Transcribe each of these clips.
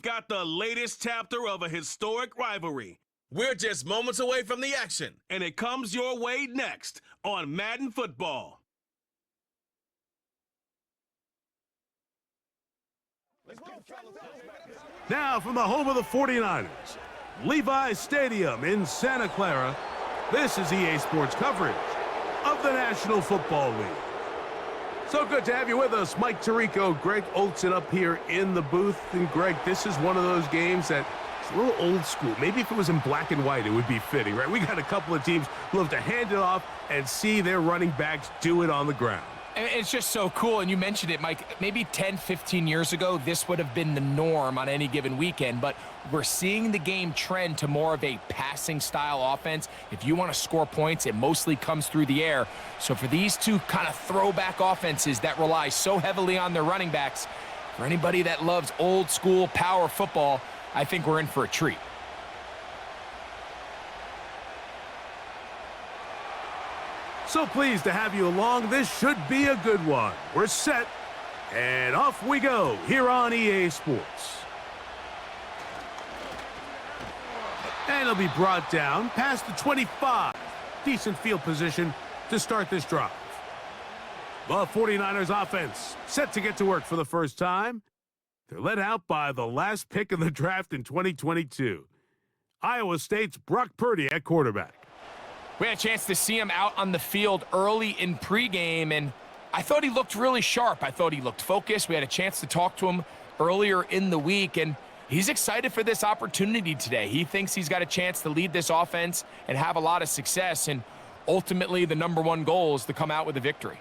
got the latest chapter of a historic rivalry. We're just moments away from the action, and it comes your way next on Madden Football. Now from the home of the 49ers, Levi's Stadium in Santa Clara, this is EA Sports coverage of the National Football League. So good to have you with us, Mike Tirico, Greg Olsen up here in the booth. And Greg, this is one of those games that it's a little old school. Maybe if it was in black and white, it would be fitting, right? We got a couple of teams who love to hand it off and see their running backs do it on the ground. It's just so cool, and you mentioned it, Mike. Maybe 10, 15 years ago, this would have been the norm on any given weekend, but we're seeing the game trend to more of a passing-style offense. If you want to score points, it mostly comes through the air. So for these two kind of throwback offenses that rely so heavily on their running backs, for anybody that loves old-school power football, I think we're in for a treat. So pleased to have you along. This should be a good one. We're set, and off we go here on EA Sports. And it'll be brought down past the 25. Decent field position to start this drive. The 49ers offense set to get to work for the first time. They're led out by the last pick in the draft in 2022. Iowa State's Brock Purdy at quarterback. We had a chance to see him out on the field early in pregame, and I thought he looked really sharp. I thought he looked focused. We had a chance to talk to him earlier in the week, and he's excited for this opportunity today. He thinks he's got a chance to lead this offense and have a lot of success, and ultimately the #1 goal is to come out with a victory.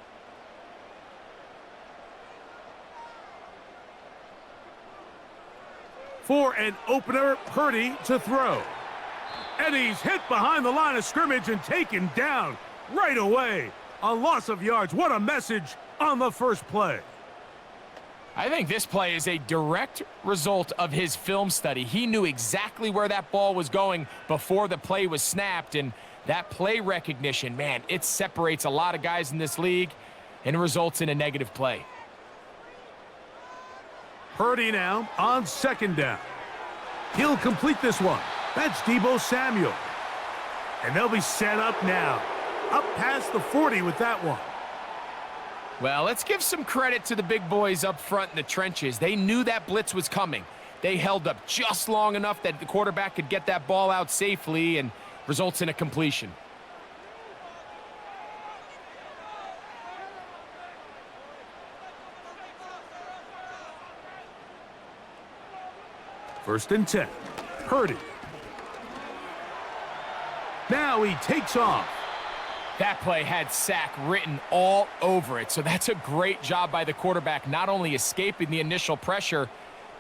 For an opener, Purdy to throw. And he's hit behind the line of scrimmage and taken down right away. A loss of yards. What a message on the first play. I think this play is a direct result of his film study. He knew exactly where that ball was going before the play was snapped, and that play recognition, man, it separates a lot of guys in this league and results in a negative play. Purdy now on second down. He'll complete this one. That's Deebo Samuel. And they'll be set up now. Up past the 40 with that one. Well, let's give some credit to the big boys up front in the trenches. They knew that blitz was coming. They held up just long enough that the quarterback could get that ball out safely and results in a completion. First and 10. Purdy. Now he takes off. That play had sack written all over it, so that's a great job by the quarterback, not only escaping the initial pressure,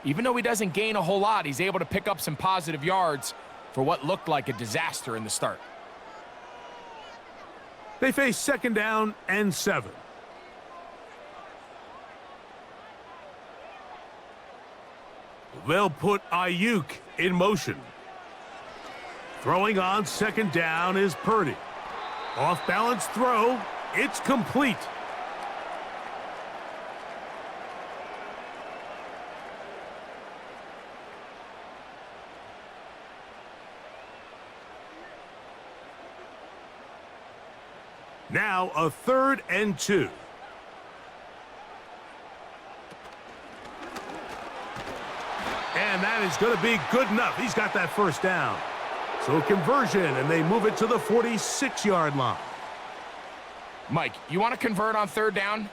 even though he doesn't gain a whole lot, he's able to pick up some positive yards for what looked like a disaster in the start. They face second down and 7. They'll put Ayuk in motion. Throwing on second down is Purdy. Off-balance throw. It's complete. Now a 3rd and 2. And that is going to be good enough. He's got that first down. So conversion, and they move it to the 46-yard line. Mike, you want to convert on 3rd down?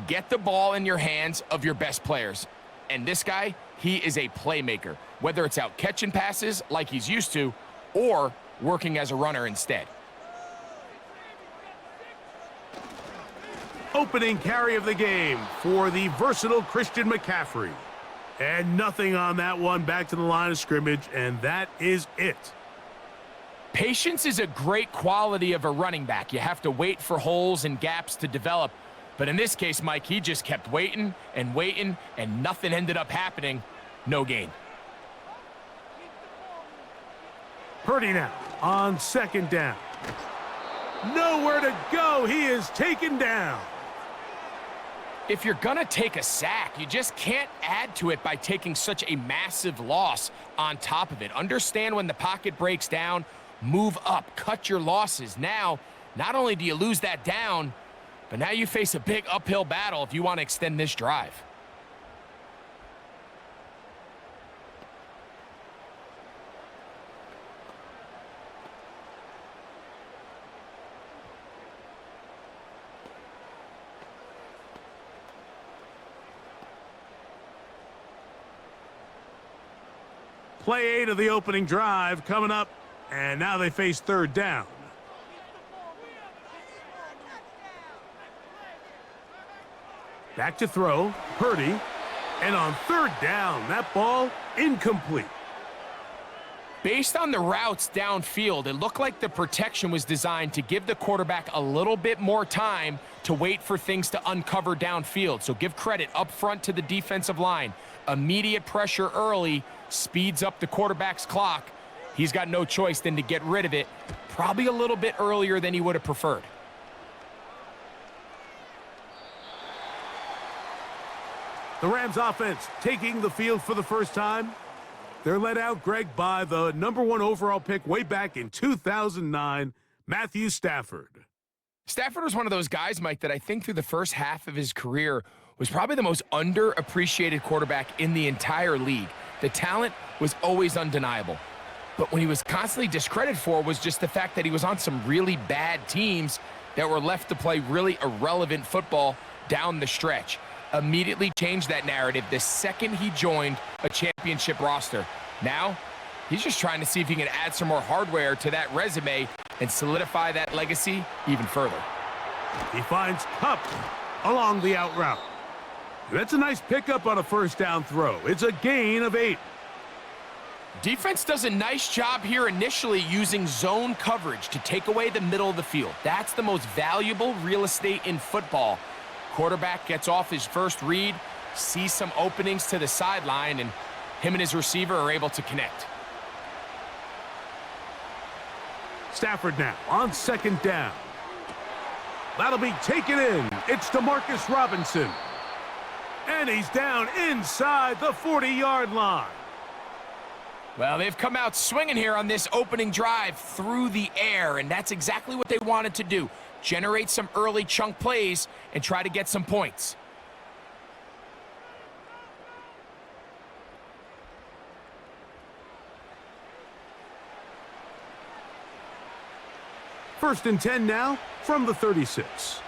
Get the ball in your hands of your best players. And this guy, he is a playmaker, whether it's out catching passes like he's used to or working as a runner instead. Opening carry of the game for the versatile Christian McCaffrey. And nothing on that one, back to the line of scrimmage, and that is it. Patience is a great quality of a running back. You have to wait for holes and gaps to develop. But in this case, Mike, he just kept waiting, and nothing ended up happening. No gain. Purdy now on second down. Nowhere to go. He is taken down. If you're going to take a sack, you just can't add to it by taking such a massive loss on top of it. Understand when the pocket breaks down, move up, cut your losses. Now, not only do you lose that down, but now you face a big uphill battle if you want to extend this drive. Play 8 of the opening drive coming up, and now they face third down. Back to throw, Purdy, and on third down, that ball incomplete. Based on the routes downfield, it looked like the protection was designed to give the quarterback a little bit more time to wait for things to uncover downfield. So give credit up front to the defensive line. Immediate pressure early speeds up the quarterback's clock. He's got no choice than to get rid of it, probably a little bit earlier than he would have preferred. The Rams offense taking the field for the first time. They're led out, Greg, by the #1 overall pick way back in 2009, Matthew Stafford. Stafford was one of those guys, Mike, that I think through the first half of his career was probably the most underappreciated quarterback in the entire league. The talent was always undeniable. But when he was constantly discredited for was just the fact that he was on some really bad teams that were left to play really irrelevant football down the stretch. Immediately changed that narrative the second he joined a championship roster. Now, he's just trying to see if he can add some more hardware to that resume and solidify that legacy even further. He finds Kupp along the out route. That's a nice pickup on a first down throw. It's a gain of 8. Defense does a nice job here initially using zone coverage to take away the middle of the field. That's the most valuable real estate in football. Quarterback gets off his first read, sees some openings to the sideline, and him and his receiver are able to connect. Stafford now on second down. That'll be taken in. It's DeMarcus Robinson. And he's down inside the 40-yard line. Well, they've come out swinging here on this opening drive through the air, and that's exactly what they wanted to do. Generate some early chunk plays and try to get some points. First and 10 now from the 36.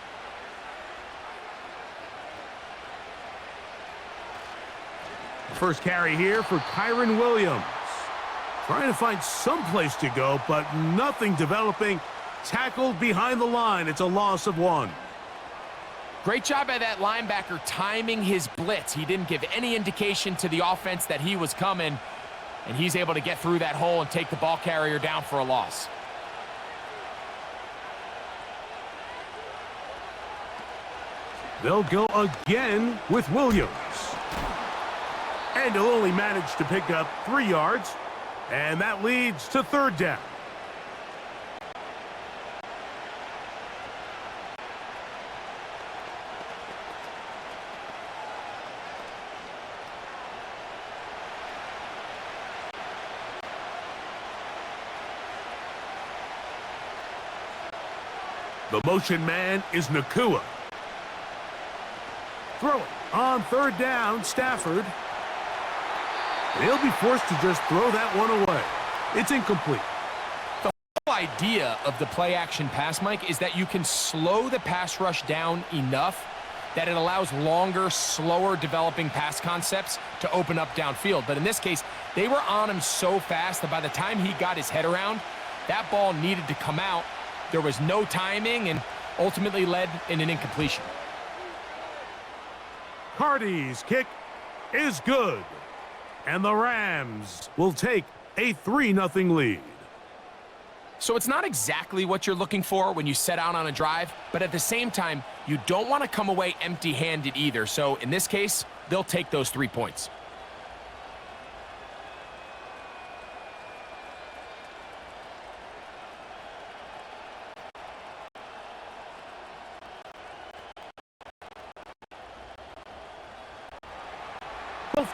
First carry here for Kyren Williams. Trying to find some place to go, but nothing developing. Tackled behind the line. It's a loss of 1. Great job by that linebacker timing his blitz. He didn't give any indication to the offense that he was coming, and he's able to get through that hole and take the ball carrier down for a loss. They'll go again with Williams. And he'll only manage to pick up 3 yards, and that leads to third down. The motion man is Nakua. Throwing on third down, Stafford. And he'll be forced to just throw that one away. It's incomplete. The whole idea of the play-action pass, Mike, is that you can slow the pass rush down enough that it allows longer, slower developing pass concepts to open up downfield. But in this case, they were on him so fast that by the time he got his head around, that ball needed to come out. There was no timing and ultimately led in an incompletion. Carty's kick is good. And the Rams will take a 3-0 lead. So it's not exactly what you're looking for when you set out on a drive, but at the same time, you don't want to come away empty-handed either. So in this case, they'll take those 3 points.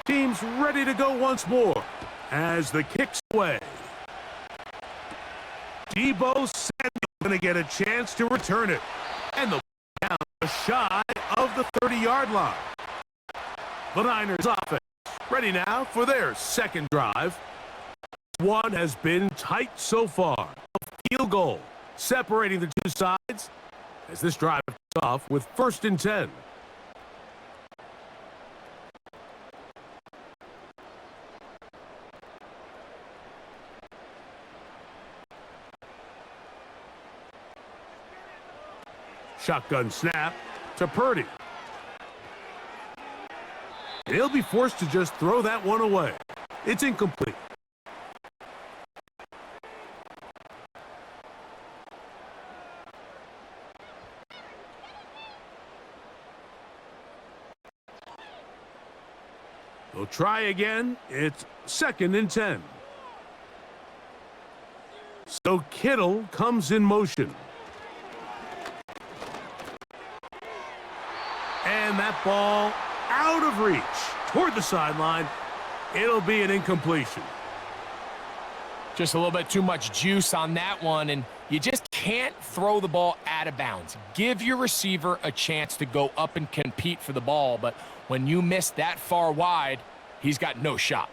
Team's ready to go once more as the kick's away. Deebo Samuel going to get a chance to return it. And the down shy of the 30-yard line. The Niners offense ready now for their second drive. One has been tight so far. A field goal separating the two sides as this drive kicks off with 1st and 10. Shotgun snap to Purdy. He'll be forced to just throw that one away. It's incomplete. They'll try again. It's 2nd and 10. So Kittle comes in motion. And that ball out of reach toward the sideline. It'll be an incompletion. Just a little bit too much juice on that one, and you just can't throw the ball out of bounds. Give your receiver a chance to go up and compete for the ball, but when you miss that far wide, he's got no shot.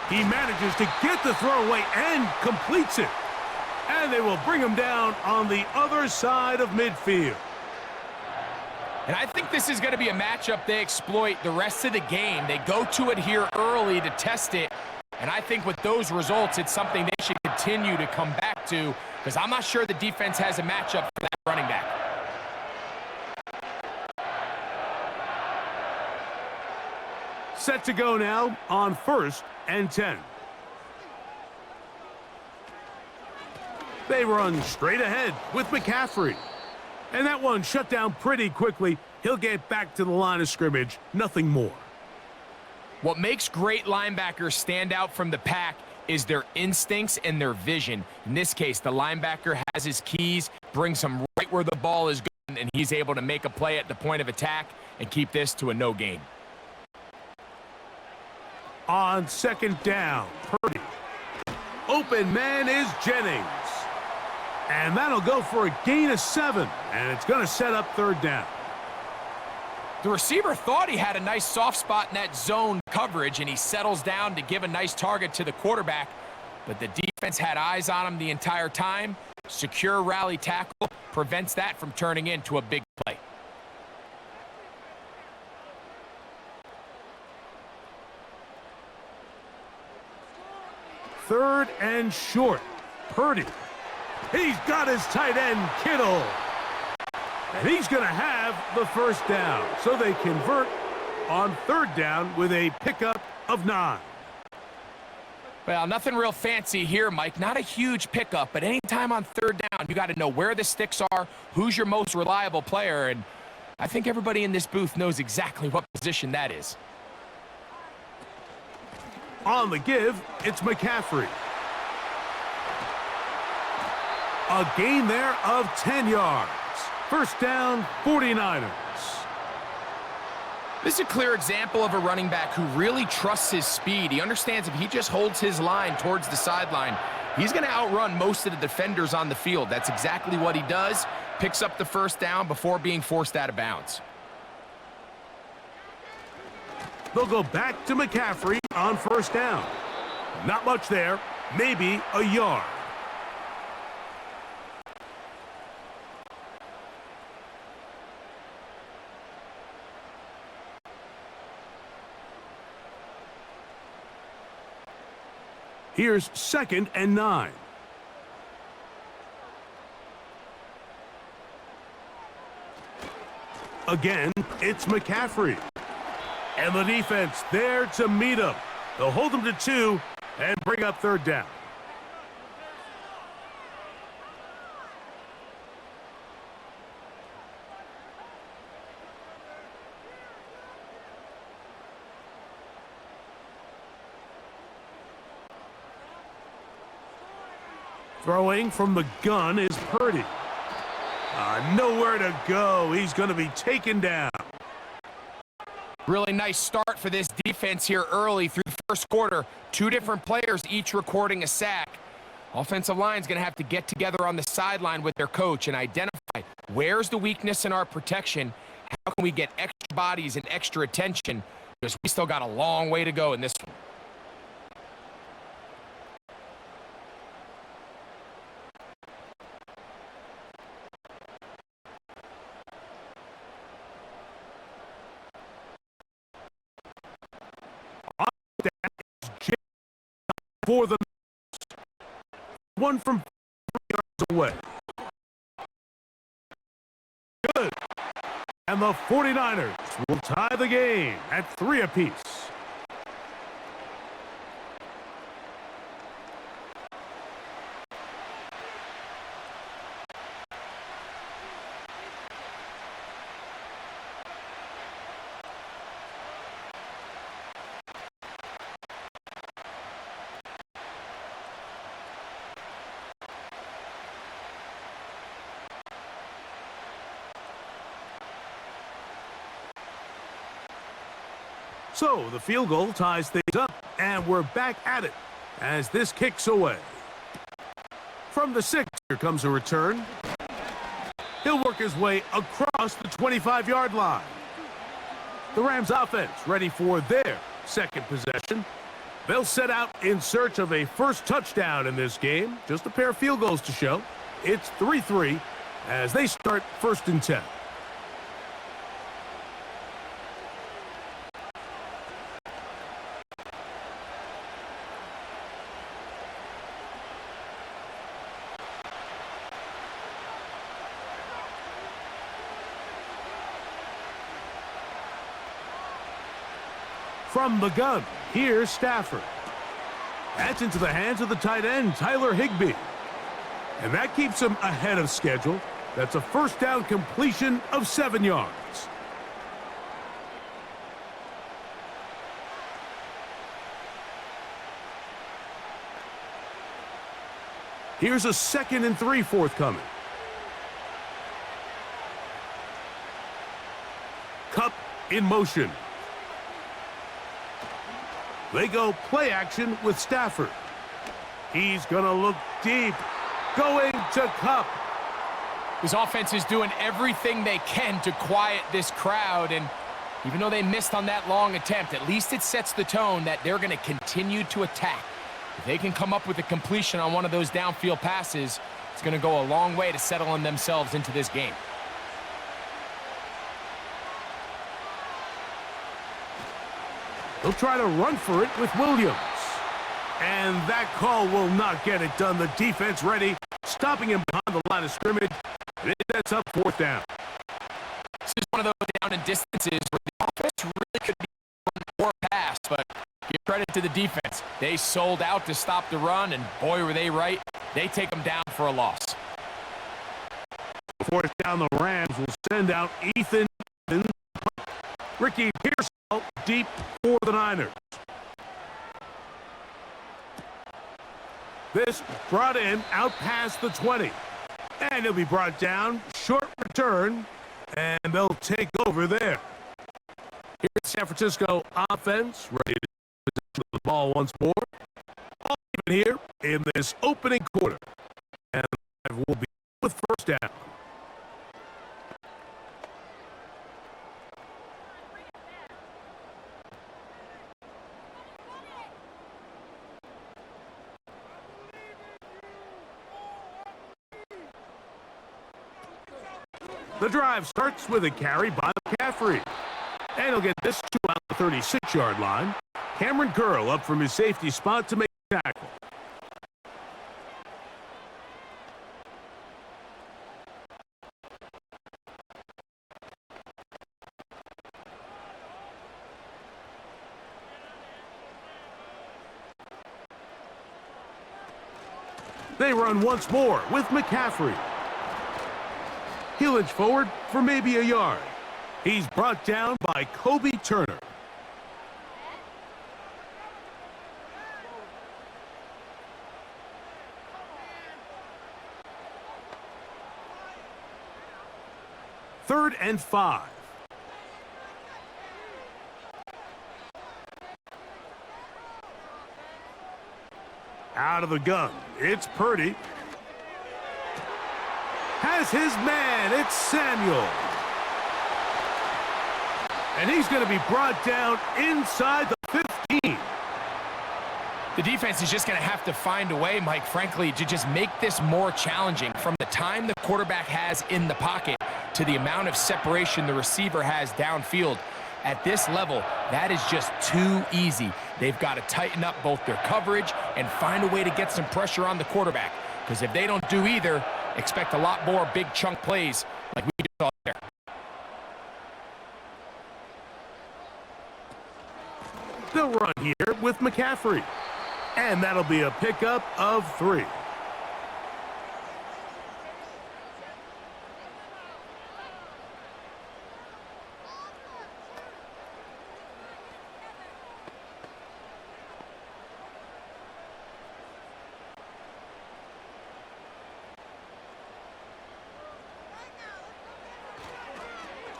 He manages to get the throw away and completes it. And they will bring him down on the other side of midfield. And I think this is going to be a matchup they exploit the rest of the game. They go to it here early to test it. And I think with those results, it's something they should continue to come back to, because I'm not sure the defense has a matchup for that running back. Set to go now on 1st and 10. They run straight ahead with McCaffrey. And that one shut down pretty quickly. He'll get back to the line of scrimmage, nothing more. What makes great linebackers stand out from the pack is their instincts and their vision. In this case, the linebacker has his keys, brings him right where the ball is going, and he's able to make a play at the point of attack and keep this to a no gain. On 2nd down, Purdy. Open man is Jennings. And that'll go for a gain of 7. And it's going to set up 3rd down. The receiver thought he had a nice soft spot in that zone coverage, and he settles down to give a nice target to the quarterback. But the defense had eyes on him the entire time. Secure rally tackle prevents that from turning into a big play. Third and short. Purdy. He's got his tight end, Kittle. And he's going to have the 1st down. So they convert on 3rd down with a pickup of 9. Well, nothing real fancy here, Mike. Not a huge pickup, but anytime on 3rd down, you got to know where the sticks are, who's your most reliable player, and I think everybody in this booth knows exactly what position that is. On the give, it's McCaffrey. A gain there of 10 yards. 1st down, 49ers. This is a clear example of a running back who really trusts his speed. He understands if he just holds his line towards the sideline, he's going to outrun most of the defenders on the field. That's exactly what he does. Picks up the 1st down before being forced out of bounds. They'll go back to McCaffrey on 1st down. Not much there, maybe a yard. Here's 2nd and 9. Again, it's McCaffrey. And the defense there to meet him. They'll hold him to 2 and bring up 3rd down. Throwing from the gun is Purdy. Nowhere to go. He's going to be taken down. Really nice start for this defense here early through the first quarter. Two different players each recording a sack. Offensive line's going to have to get together on the sideline with their coach and identify where's the weakness in our protection. How can we get extra bodies and extra attention? Because we still got a long way to go in this one. For the one from 3 yards away. Good. And the 49ers will tie the game at 3 apiece. So the field goal ties things up, and we're back at it as this kicks away. From the 6, here comes a return. He'll work his way across the 25-yard line. The Rams offense ready for their second possession. They'll set out in search of a first touchdown in this game. Just a pair of field goals to show. It's 3-3 as they start 1st and 10. From the gun, here's Stafford. That's into the hands of the tight end, Tyler Higbee. And that keeps him ahead of schedule. That's a first down completion of 7 yards. Here's a 2nd and 3 forthcoming. Kupp in motion. They go play action with Stafford. He's going to look deep. Going to Kupp. This offense is doing everything they can to quiet this crowd, and even though they missed on that long attempt, at least it sets the tone that they're going to continue to attack. If they can come up with a completion on one of those downfield passes, it's going to go a long way to settling themselves into this game. They'll try to run for it with Williams. And that call will not get it done. The defense ready, stopping him behind the line of scrimmage. And it sets up 4th down. This is one of those down and distances where the offense really could be run or pass, but give credit to the defense. They sold out to stop the run, and boy, were they right. They take them down for a loss. 4th down, the Rams will send out Ethan. Ricky Pearsall deep for the Niners. This brought in out past the 20. And he'll be brought down. Short return. And they'll take over there. Here's San Francisco offense. Ready to possession the ball once more. All even here in this opening quarter. And we'll be with 1st down. The drive starts with a carry by McCaffrey. And he'll get this to out the 36-yard line. Cameron Curl up from his safety spot to make the tackle. They run once more with McCaffrey. He'll inch forward for maybe a yard. He's brought down by Kobe Turner. 3rd and 5. Out of the gun, it's Purdy. Has his man, it's Samuel. And he's going to be brought down inside the 15. The defense is just going to have to find a way, Mike, frankly, to just make this more challenging. From the time the quarterback has in the pocket to the amount of separation the receiver has downfield, at this level, that is just too easy. They've got to tighten up both their coverage and find a way to get some pressure on the quarterback. Because if they don't do either, expect a lot more big chunk plays like we just saw there. They'll run here with McCaffrey. And that'll be a pickup of 3.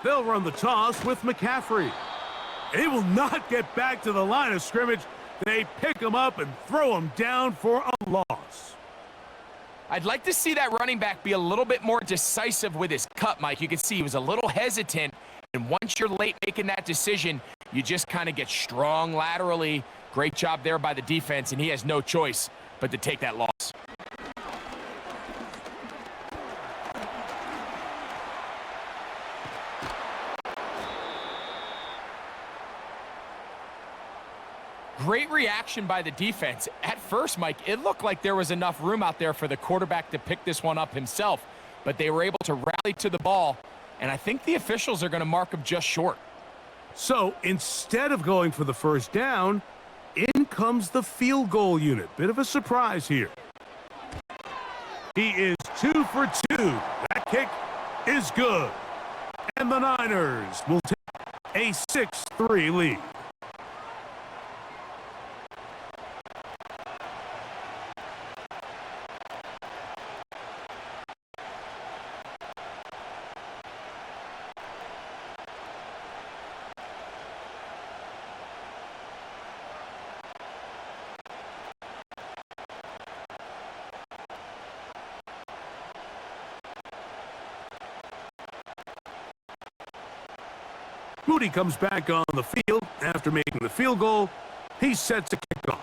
They'll run the toss with McCaffrey. He will not get back to the line of scrimmage. They pick him up and throw him down for a loss. I'd like to see that running back be a little bit more decisive with his cut, Mike. You can see he was a little hesitant, and once you're late making that decision, you just kind of get strong laterally. Great job there by the defense, and he has no choice but to take that loss. Great reaction by the defense. At first, Mike, it looked like there was enough room out there for the quarterback to pick this one up himself, but they were able to rally to the ball, and I think the officials are going to mark him just short. So instead of going for the first down, in comes the field goal unit. Bit of a surprise here. He is 2 for 2. That kick is good. And the Niners will take a 6-3 lead. Moody comes back on the field after making the field goal. He sets a kickoff.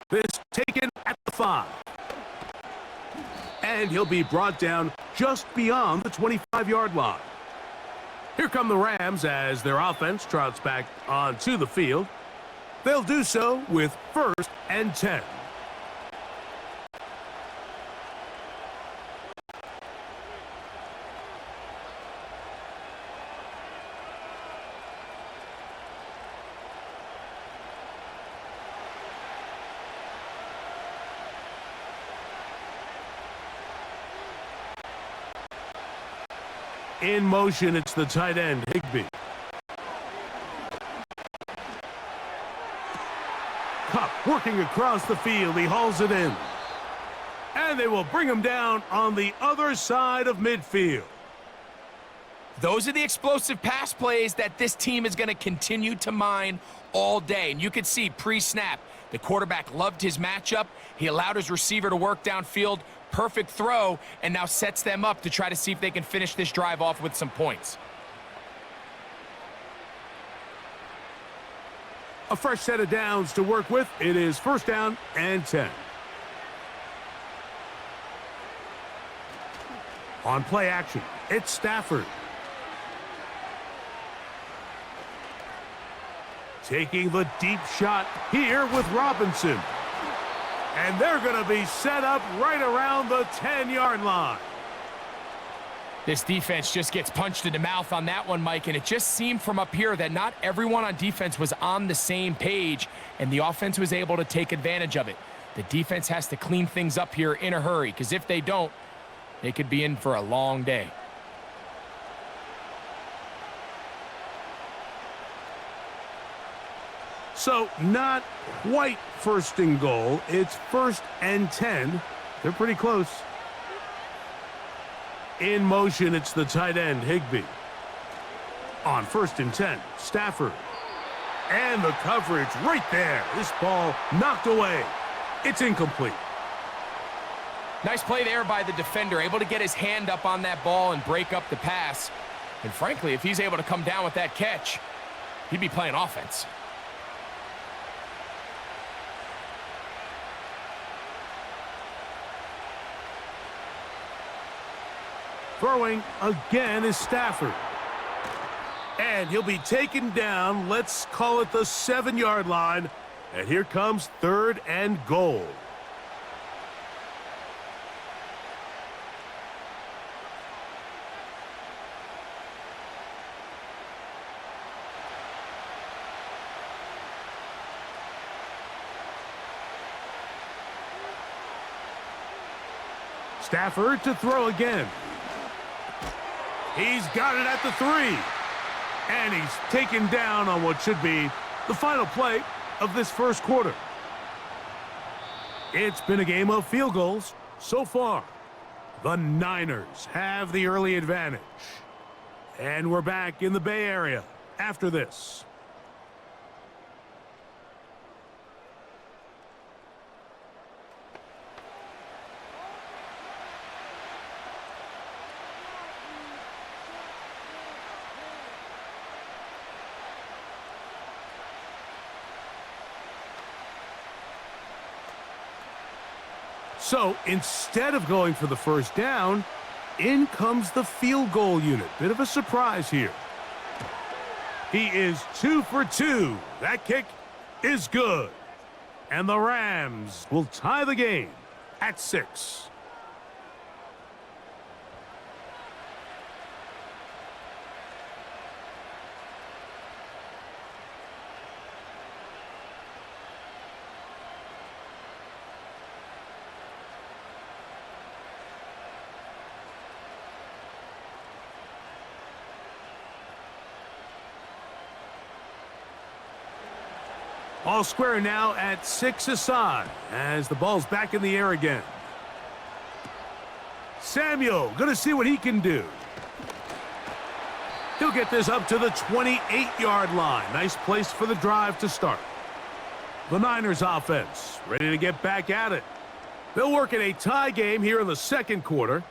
This taken at the 5. And he'll be brought down just beyond the 25-yard line. Here come the Rams as their offense trots back onto the field. They'll do so with 1st and 10. In motion, it's the tight end, Higbee. Cup working across the field. He hauls it in. And they will bring him down on the other side of midfield. Those are the explosive pass plays that this team is going to continue to mine all day. And you could see pre-snap, the quarterback loved his matchup. He allowed his receiver to work downfield. Perfect throw, and now sets them up to try to see if they can finish this drive off with some points. A fresh set of downs to work with. It is 1st down and 10. On play action, it's Stafford. Taking the deep shot here with Robinson. And they're going to be set up right around the 10-yard line. This defense just gets punched in the mouth on that one, Mike, and it just seemed from up here that not everyone on defense was on the same page, and the offense was able to take advantage of it. The defense has to clean things up here in a hurry, because if they don't, they could be in for a long day. So not quite 1st and goal. It's 1st and 10. They're pretty close. In motion, it's the tight end, Higbee. On 1st and 10, Stafford. And the coverage right there. This ball knocked away. It's incomplete. Nice play there by the defender, able to get his hand up on that ball and break up the pass. And frankly, if he's able to come down with that catch, he'd be playing offense. Throwing again is Stafford. And he'll be taken down, let's call it the 7-yard line. And here comes 3rd and goal. Stafford to throw again. He's got it at the 3. And he's taken down on what should be the final play of this first quarter. It's been a game of field goals so far. The Niners have the early advantage. And we're back in the Bay Area after this. So instead of going for the first down, in comes the field goal unit. Bit of a surprise here. He is 2 for 2. That kick is good. And the Rams will tie the game at 6. All square now at 6 aside as the ball's back in the air again. Samuel going to see what he can do. He'll get this up to the 28-yard line. Nice place for the drive to start. The Niners offense ready to get back at it. They'll work in a tie game here in the second quarter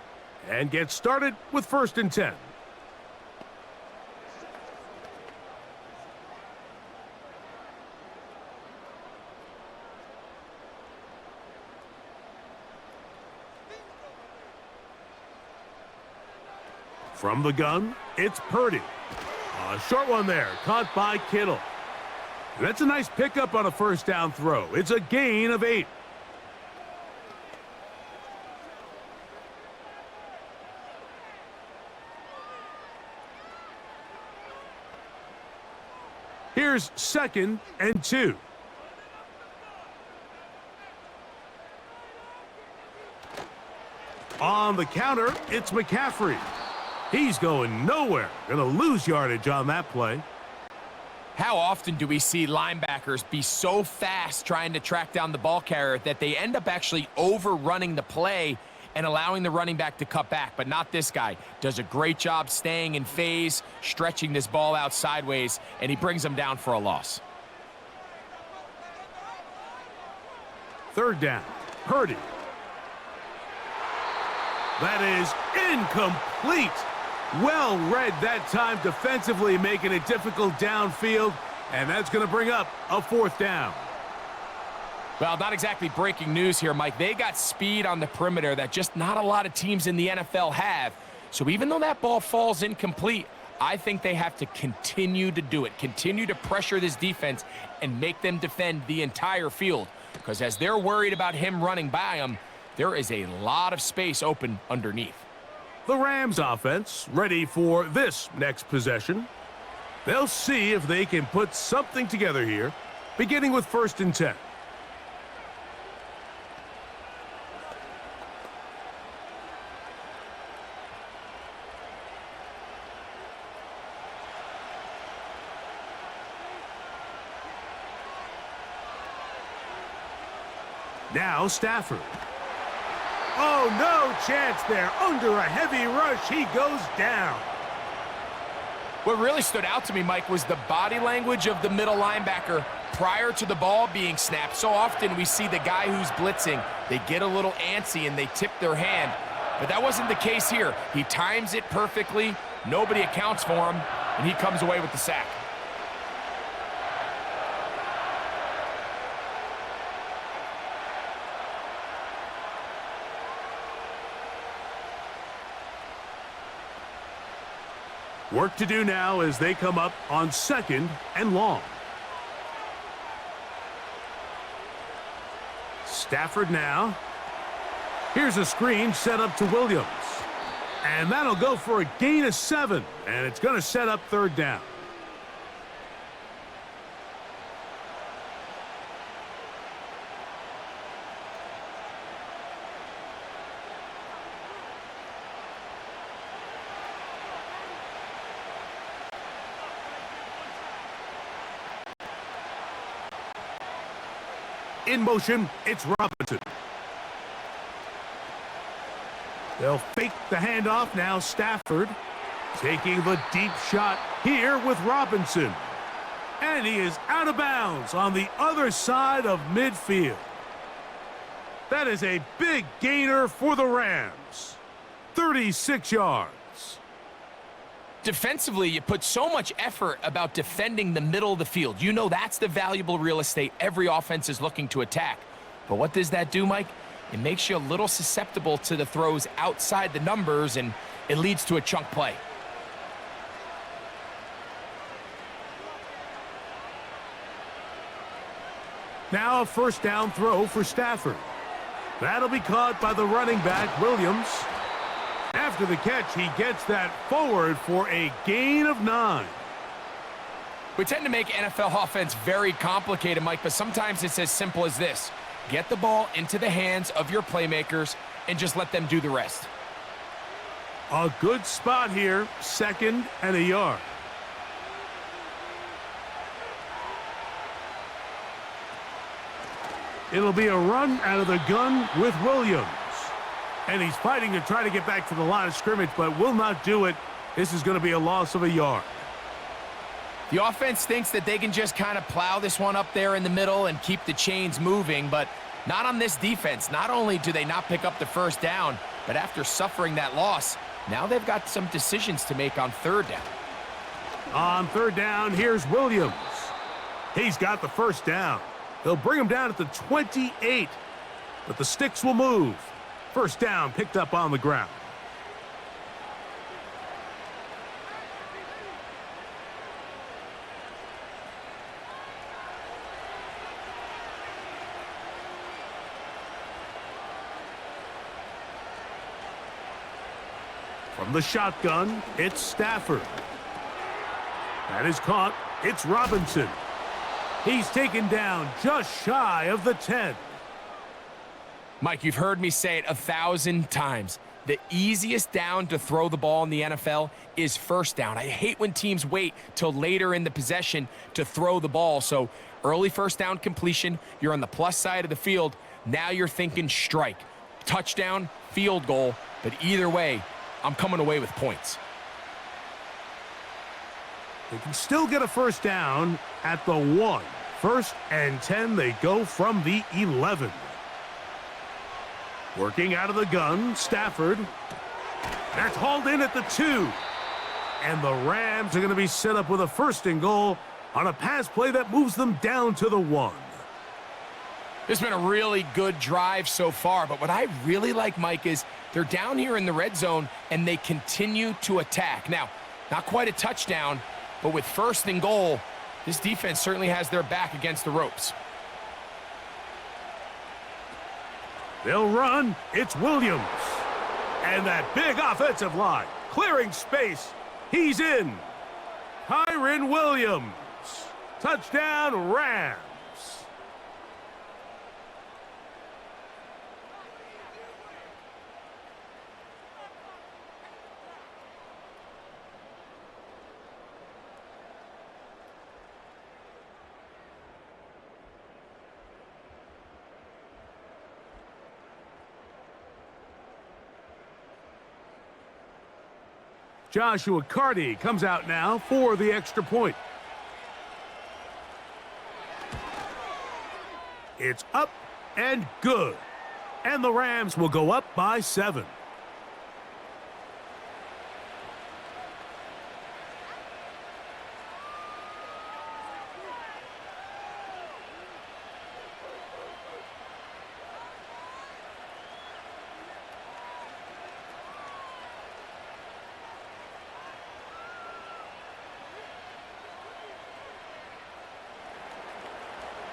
and get started with 1st and 10. From the gun, it's Purdy. A short one there, caught by Kittle. That's a nice pickup on a first down throw. It's a gain of 8. Here's 2nd and 2. On the counter, it's McCaffrey. He's going nowhere. Going to lose yardage on that play. How often do we see linebackers be so fast trying to track down the ball carrier that they end up actually overrunning the play and allowing the running back to cut back? But not this guy. Does a great job staying in phase, stretching this ball out sideways, and he brings them down for a loss. 3rd down. Purdy. That is incomplete. Well read that time defensively, making it difficult downfield, and that's going to bring up a 4th down. Well, not exactly breaking news here, Mike. They got speed on the perimeter that just not a lot of teams in the NFL have. So even though that ball falls incomplete, I think they have to continue to do it, continue to pressure this defense and make them defend the entire field. Because as they're worried about him running by them, there is a lot of space open underneath. The Rams offense ready for this next possession. They'll see if they can put something together here, beginning with 1st and 10. Now Stafford. Oh, no chance there. Under a heavy rush, he goes down. What really stood out to me, Mike, was the body language of the middle linebacker prior to the ball being snapped. So often we see the guy who's blitzing, they get a little antsy and they tip their hand. But that wasn't the case here. He times it perfectly, nobody accounts for him, and he comes away with the sack. Work to do now as they come up on 2nd and long. Stafford now. Here's a screen set up to Williams. And that'll go for a gain of 7. And it's going to set up 3rd down. In motion, it's Robinson. They'll fake the handoff. Now Stafford taking the deep shot here with Robinson. And he is out of bounds on the other side of midfield. That is a big gainer for the Rams. 36 yards. Defensively, you put so much effort about defending the middle of the field. You know that's the valuable real estate every offense is looking to attack. But what does that do, Mike? It makes you a little susceptible to the throws outside the numbers, and it leads to a chunk play. Now a 1st down throw for Stafford. That'll be caught by the running back, Williams. After the catch, he gets that forward for a gain of 9. We tend to make NFL offense very complicated, Mike, but sometimes it's as simple as this. Get the ball into the hands of your playmakers and just let them do the rest. A good spot here, 2nd and a yard. It'll be a run out of the gun with Williams. And he's fighting to try to get back to the line of scrimmage, but will not do it. This is going to be a loss of a yard. The offense thinks that they can just kind of plow this one up there in the middle and keep the chains moving, but not on this defense. Not only do they not pick up the 1st down, but after suffering that loss, now they've got some decisions to make on 3rd down. On 3rd down, here's Williams. He's got the 1st down. They'll bring him down at the 28, but the sticks will move. 1st down picked up on the ground. From the shotgun, it's Stafford. That is caught. It's Robinson. He's taken down just shy of the 10. Mike, you've heard me say it 1,000 times. The easiest down to throw the ball in the NFL is 1st down. I hate when teams wait till later in the possession to throw the ball. So early 1st down completion, you're on the plus side of the field. Now you're thinking strike, touchdown, field goal. But either way, I'm coming away with points. They can still get a 1st down at the 1. 1st and 10, they go from the 11. Working out of the gun, Stafford. That's hauled in at the 2. And the Rams are going to be set up with a 1st and goal on a pass play that moves them down to the 1. This has been a really good drive so far, but what I really like, Mike, is they're down here in the red zone and they continue to attack. Now, not quite a touchdown, but with 1st and goal, this defense certainly has their back against the ropes. They'll run. It's Williams. And that big offensive line clearing space. He's in. Kyren Williams. Touchdown, Rams. Joshua Carty comes out now for the extra point. It's up and good. And the Rams will go up by 7.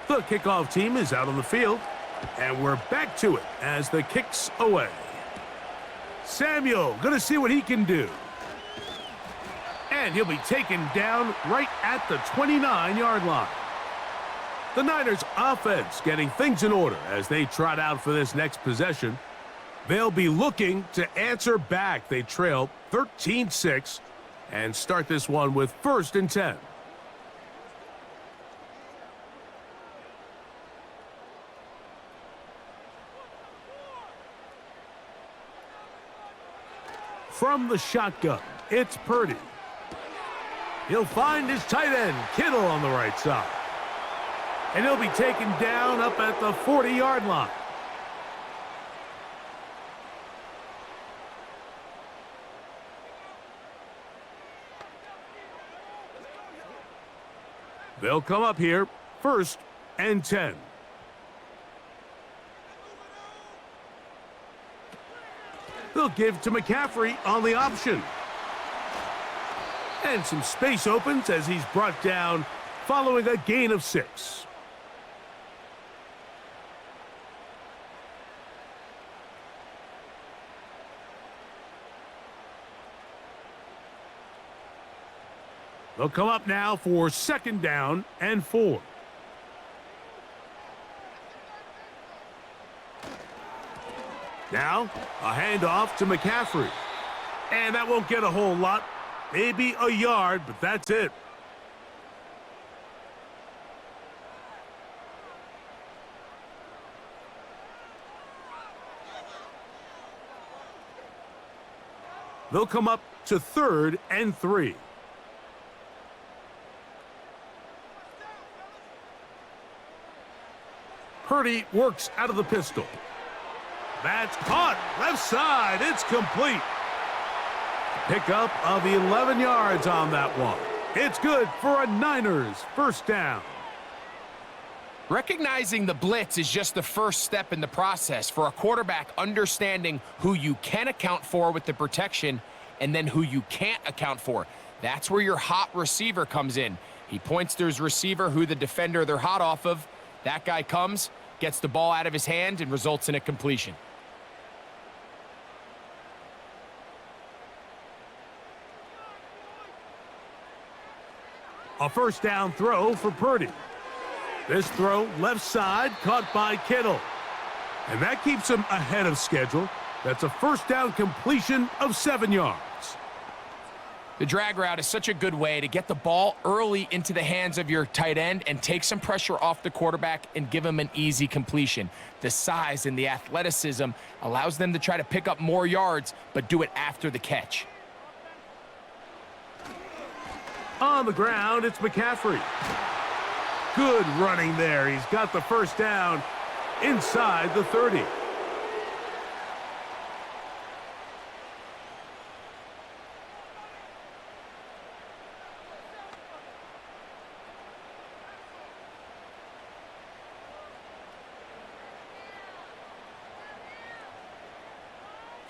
The kickoff team is out on the field, and we're back to it as the kick's away. Samuel going to see what he can do. And he'll be taken down right at the 29-yard line. The Niners offense getting things in order as they trot out for this next possession. They'll be looking to answer back. They trail 13-6 and start this one with 1st and 10. From the shotgun, it's Purdy. He'll find his tight end, Kittle, on the right side. And he'll be taken down up at the 40-yard line. They'll come up here, 1st and 10. They'll give to McCaffrey on the option. And some space opens as he's brought down following a gain of 6. They'll come up now for 2nd down and 4. Now, a handoff to McCaffrey. And that won't get a whole lot. Maybe a yard, but that's it. They'll come up to 3rd and 3. Purdy works out of the pistol. That's caught. Left side. It's complete. Pickup of 11 yards on that one. It's good for a Niners 1st down. Recognizing the blitz is just the first step in the process for a quarterback, understanding who you can account for with the protection and then who you can't account for. That's where your hot receiver comes in. He points to his receiver, who the defender they're hot off of. That guy comes, gets the ball out of his hand, and results in a completion. A 1st down throw for Purdy. This throw left side caught by Kittle. And that keeps him ahead of schedule. That's a 1st down completion of 7 yards. The drag route is such a good way to get the ball early into the hands of your tight end and take some pressure off the quarterback and give him an easy completion. The size and the athleticism allows them to try to pick up more yards, but do it after the catch. On the ground, it's McCaffrey. Good running there. He's got the 1st down inside the 30.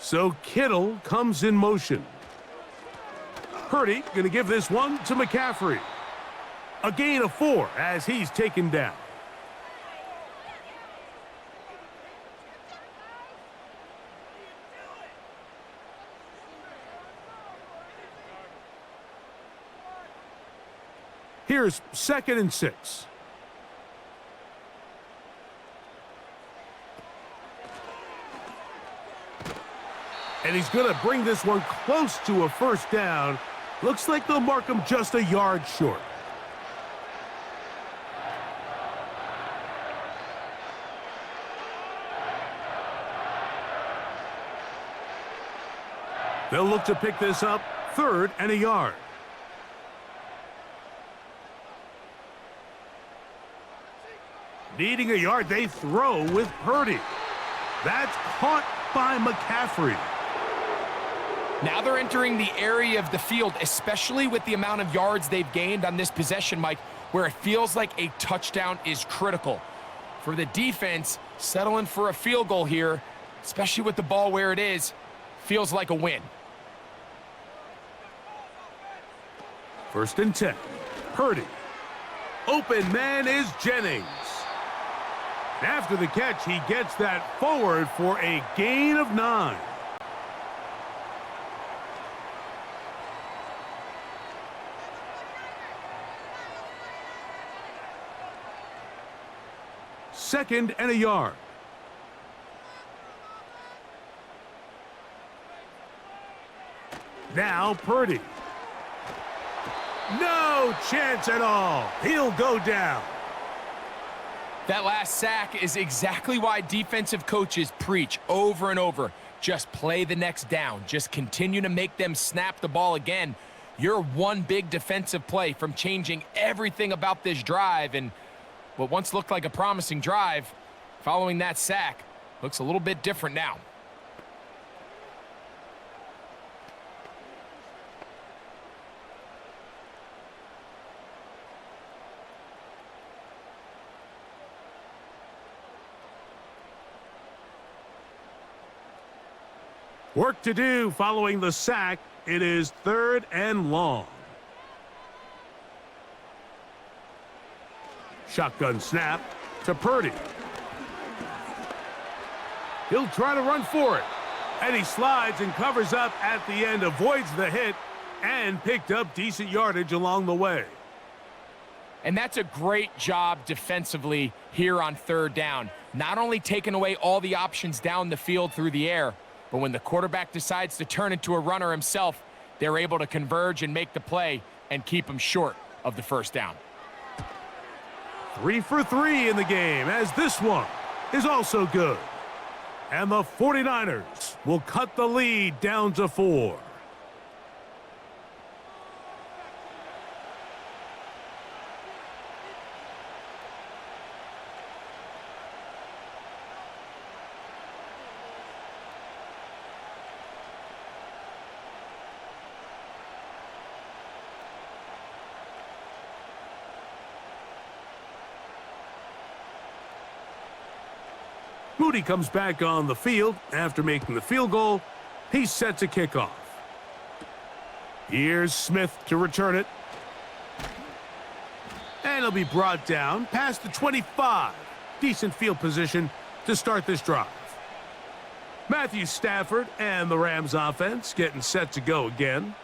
So Kittle comes in motion. Purdy going to give this one to McCaffrey. A gain of 4 as he's taken down. Here's 2nd and 6. And he's going to bring this one close to a 1st down. Looks like they'll mark him just a yard short. They'll look to pick this up 3rd and a yard. Needing a yard, they throw with Purdy. That's caught by McCaffrey. Now they're entering the area of the field, especially with the amount of yards they've gained on this possession, Mike, where it feels like a touchdown is critical. For the defense, settling for a field goal here, especially with the ball where it is, feels like a win. 1st and 10. Purdy. Open man is Jennings. After the catch, he gets that forward for a gain of 9. Second and a yard. Now Purdy. No chance at all. He'll go down. That last sack is exactly why defensive coaches preach over and over. Just play the next down. Just continue to make them snap the ball again. You're one big defensive play from changing everything about this drive, and what once looked like a promising drive, following that sack, looks a little bit different now. Work to do following the sack. It is 3rd and long. Shotgun snap to Purdy. He'll try to run for it. And he slides and covers up at the end, avoids the hit, and picked up decent yardage along the way. And that's a great job defensively here on 3rd down. Not only taking away all the options down the field through the air, but when the quarterback decides to turn into a runner himself, they're able to converge and make the play and keep him short of the 1st down. 3 for 3 in the game, as this one is also good. And the 49ers will cut the lead down to 4. Moody comes back on the field after making the field goal. He's set to kick off. Here's Smith to return it. And he'll be brought down past the 25. Decent field position to start this drive. Matthew Stafford and the Rams offense getting set to go again.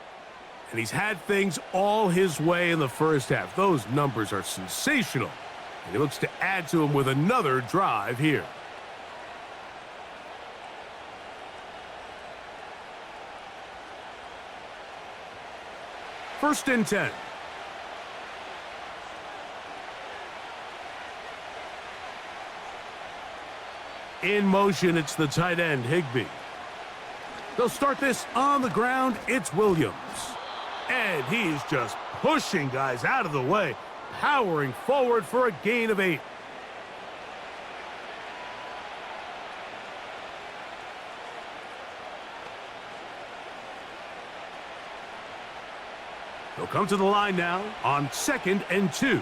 And he's had things all his way in the 1st half. Those numbers are sensational. And he looks to add to them with another drive here. 1st and 10. In motion, it's the tight end, Higbee. They'll start this on the ground. It's Williams. And he's just pushing guys out of the way, powering forward for a gain of 8. They'll come to the line now on 2nd and 2.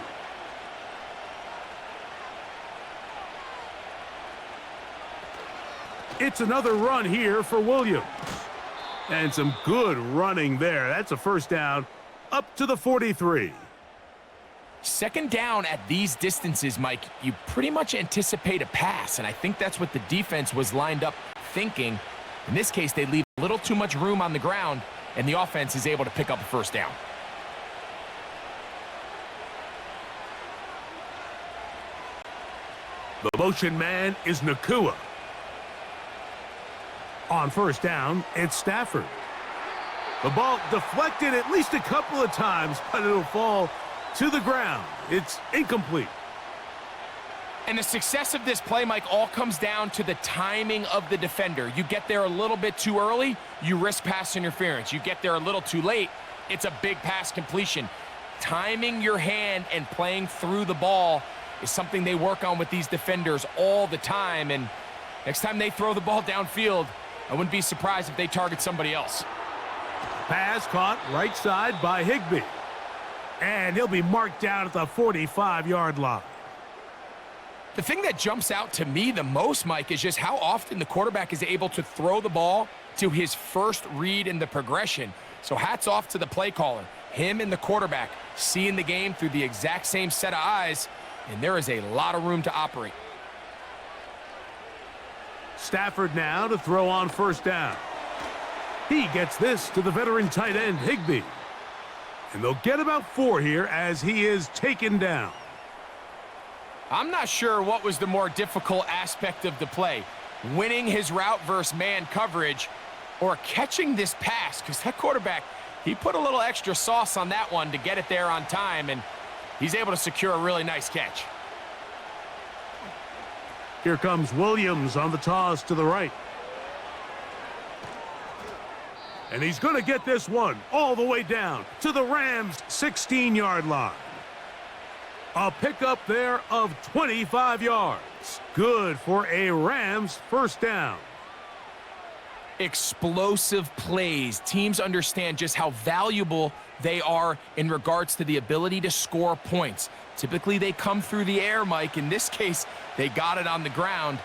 It's another run here for Williams. And some good running there. That's a 1st down up to the 43. 2nd down at these distances, Mike, you pretty much anticipate a pass, and I think that's what the defense was lined up thinking. In this case, they leave a little too much room on the ground, and the offense is able to pick up a 1st down. The motion man is Nakua. On 1st down, it's Stafford. The ball deflected at least a couple of times, but it'll fall to the ground. It's incomplete. And the success of this play, Mike, all comes down to the timing of the defender. You get there a little bit too early, you risk pass interference. You get there a little too late, it's a big pass completion. Timing your hand and playing through the ball is something they work on with these defenders all the time. And next time they throw the ball downfield, I wouldn't be surprised if they target somebody else. Pass caught right side by Higbee. And he'll be marked down at the 45-yard line. The thing that jumps out to me the most, Mike, is just how often the quarterback is able to throw the ball to his first read in the progression. So hats off to the play caller. Him and the quarterback seeing the game through the exact same set of eyes, and there is a lot of room to operate. Stafford now to throw on first down. He gets this to the veteran tight end, Higbee. And they'll get about 4 here as he is taken down. I'm not sure what was the more difficult aspect of the play, winning his route versus man coverage or catching this pass, because that quarterback, he put a little extra sauce on that one to get it there on time, and he's able to secure a really nice catch. Here comes Williams on the toss to the right. And he's going to get this one all the way down to the Rams' 16-yard line. A pickup there of 25 yards. Good for a Rams first down. Explosive plays. Teams understand just how valuable they are in regards to the ability to score points. Typically, they come through the air, Mike. In this case, they got it on the ground.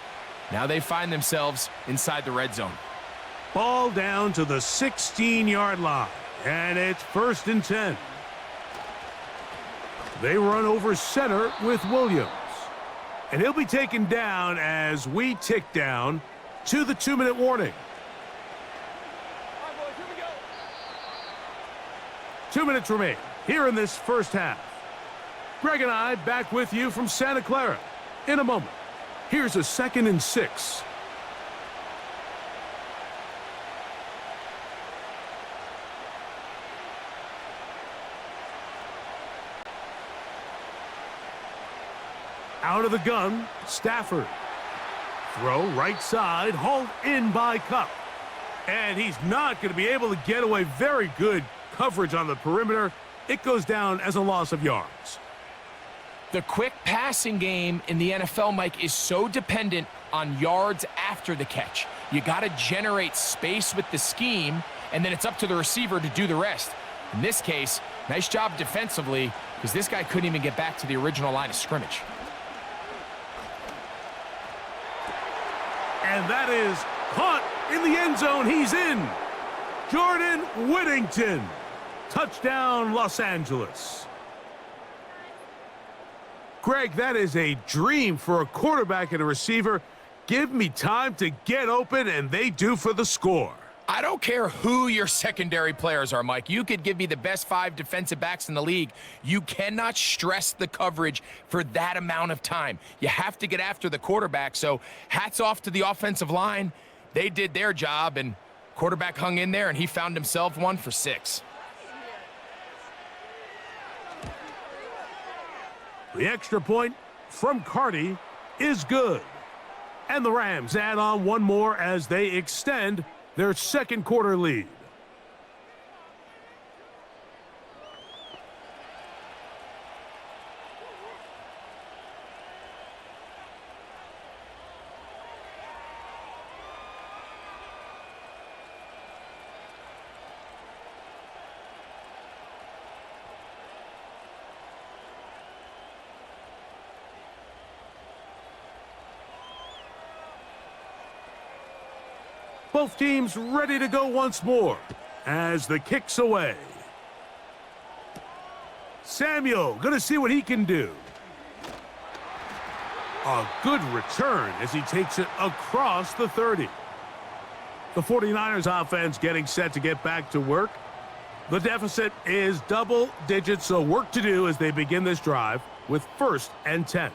Now they find themselves inside the red zone. Ball down to the 16-yard line, and it's 1st and 10. They run over center with Williams. And he'll be taken down as we tick down to the 2-minute warning. 2 minutes remain here in this first half. Greg and I back with you from Santa Clara in a moment. Here's a 2nd and 6. Out of the gun, Stafford. Throw right side, hauled in by Cup. And he's not going to be able to get away. Very good coverage on the perimeter. It goes down as a loss of yards. The quick passing game in the NFL, Mike, is so dependent on yards after the catch. You got to generate space with the scheme, and then it's up to the receiver to do the rest. In this case, nice job defensively, because this guy couldn't even get back to the original line of scrimmage. And that is caught in the end zone. He's in. Jordan Whittington. Touchdown, Los Angeles. Greg, that is a dream for a quarterback and a receiver. Give me time to get open, and they do for the score. I don't care who your secondary players are, Mike. You could give me the best 5 defensive backs in the league. You cannot stress the coverage for that amount of time. You have to get after the quarterback. So hats off to the offensive line. They did their job, and quarterback hung in there, and he found himself 1 for 6. The extra point from Carty is good. And the Rams add on 1 more as they extend their second quarter lead. Both teams ready to go once more as the kick's away. Samuel gonna see what he can do. A good return as he takes it across the 30. The 49ers offense getting set to get back to work. The deficit is double digits, so work to do as they begin this drive with 1st and 10.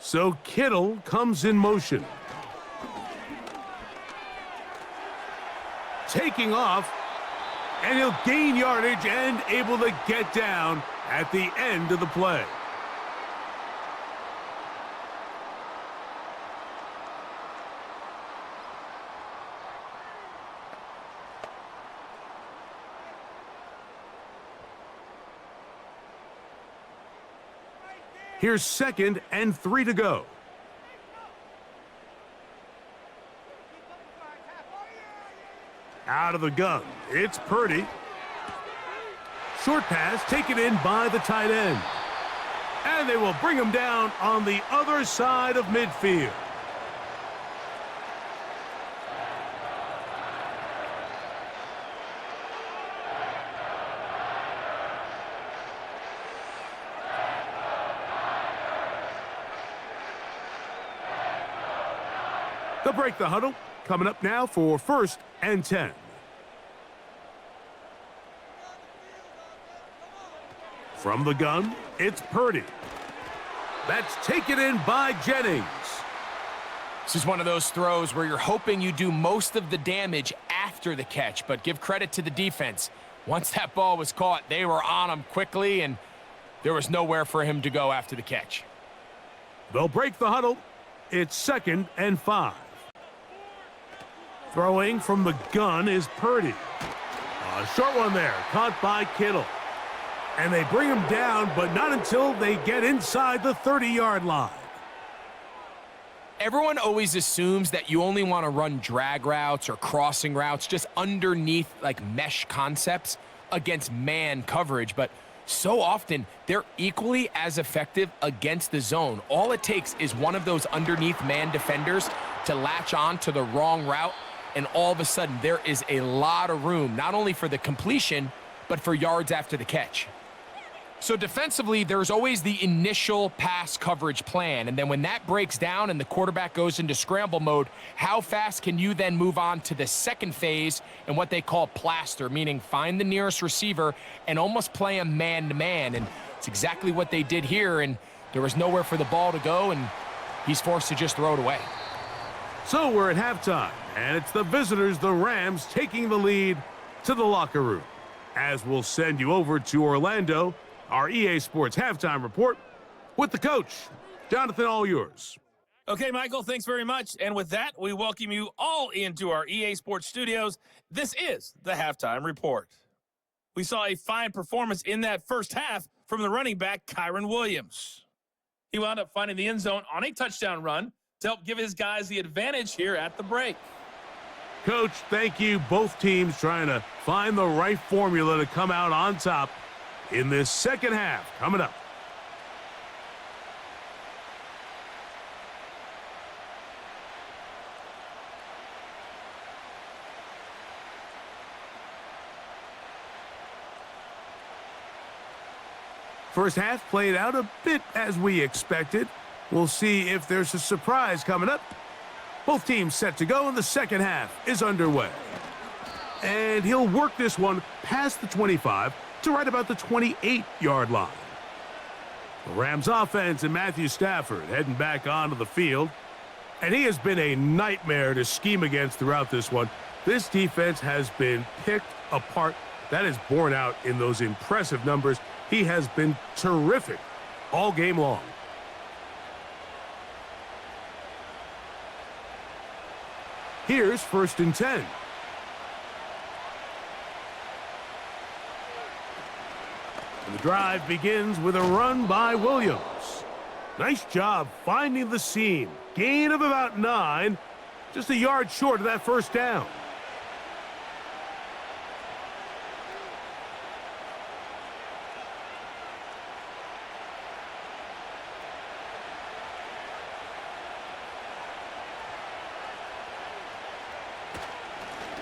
So Kittle comes in motion. Taking off, and he'll gain yardage and able to get down at the end of the play. Here's 2nd and 3 to go. Out of the gun, it's Purdy. Short pass taken in by the tight end. And they will bring him down on the other side of midfield. They'll break the huddle. Coming up now for 1st and 10. From the gun, it's Purdy. That's taken in by Jennings. This is one of those throws where you're hoping you do most of the damage after the catch, but give credit to the defense. Once that ball was caught, they were on him quickly, and there was nowhere for him to go after the catch. They'll break the huddle. It's 2nd and 5. Throwing from the gun is Purdy. A short one there, caught by Kittle. And they bring him down, but not until they get inside the 30-yard line. Everyone always assumes that you only want to run drag routes or crossing routes just underneath like mesh concepts against man coverage, but so often they're equally as effective against the zone. All it takes is one of those underneath man defenders to latch on to the wrong route, and all of a sudden there is a lot of room, not only for the completion, but for yards after the catch. So defensively, there's always the initial pass coverage plan, and then when that breaks down and the quarterback goes into scramble mode, how fast can you then move on to the second phase and what they call plaster, meaning find the nearest receiver and almost play him man-to-man, and it's exactly what they did here, and there was nowhere for the ball to go, and he's forced to just throw it away. So we're at halftime, and it's the visitors, the Rams, taking the lead to the locker room. As we'll send you over to Orlando, our EA Sports halftime report with the coach. Jonathan, all yours. Okay, Michael, thanks very much. And with that, we welcome you all into our EA Sports studios. This is the halftime report. We saw a fine performance in that first half from the running back, Kyren Williams. He wound up finding the end zone on a touchdown run to help give his guys the advantage here at the break. Coach, thank you. Both teams trying to find the right formula to come out on top in this second half. Coming up. First half played out a bit as we expected. We'll see if there's a surprise coming up. Both teams set to go, and the second half is underway. And he'll work this one past the 25 to right about the 28-yard line. The Rams offense and Matthew Stafford heading back onto the field. And he has been a nightmare to scheme against throughout this one. This defense has been picked apart. That is borne out in those impressive numbers. He has been terrific all game long. Here's 1st and 10. And the drive begins with a run by Williams. Nice job finding the seam. Gain of about 9. Just a yard short of that first down.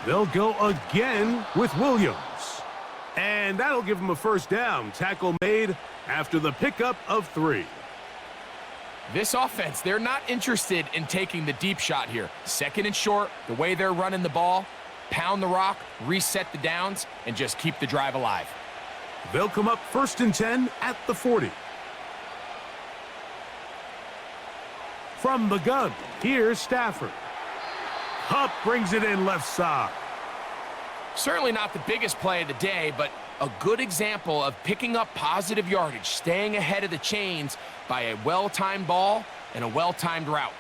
They'll go again with Williams. And that'll give him a first down. Tackle made after the pickup of 3. This offense, they're not interested in taking the deep shot here. Second and short, the way they're running the ball, pound the rock, reset the downs, and just keep the drive alive. They'll come up 1st and 10 at the 40. From the gun, here's Stafford. Hupp brings it in left side. Certainly not the biggest play of the day, but a good example of picking up positive yardage, staying ahead of the chains by a well-timed ball and a well-timed route.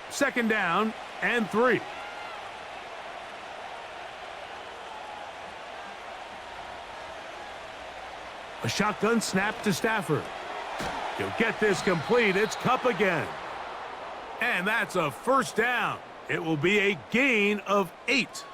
Second down and 3. A shotgun snap to Stafford. He'll get this complete. It's Kupp again. And that's a first down. It will be a gain of 8.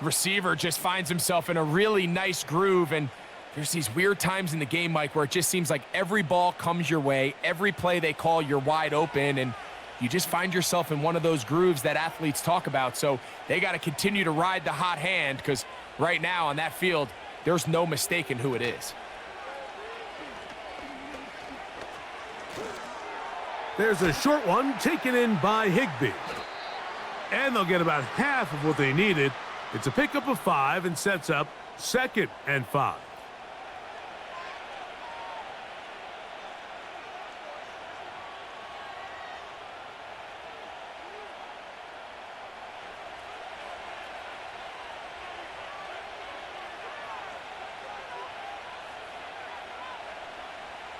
Receiver just finds himself in a really nice groove, and there's these weird times in the game, Mike, where it just seems like every ball comes your way, every play they call, you're wide open, and you just find yourself in one of those grooves that athletes talk about. So they got to continue to ride the hot hand, because right now on that field, there's no mistaking who it is. There's a short one taken in by Higbee. And they'll get about half of what they needed. It's a pickup of 5 and sets up 2nd and 5.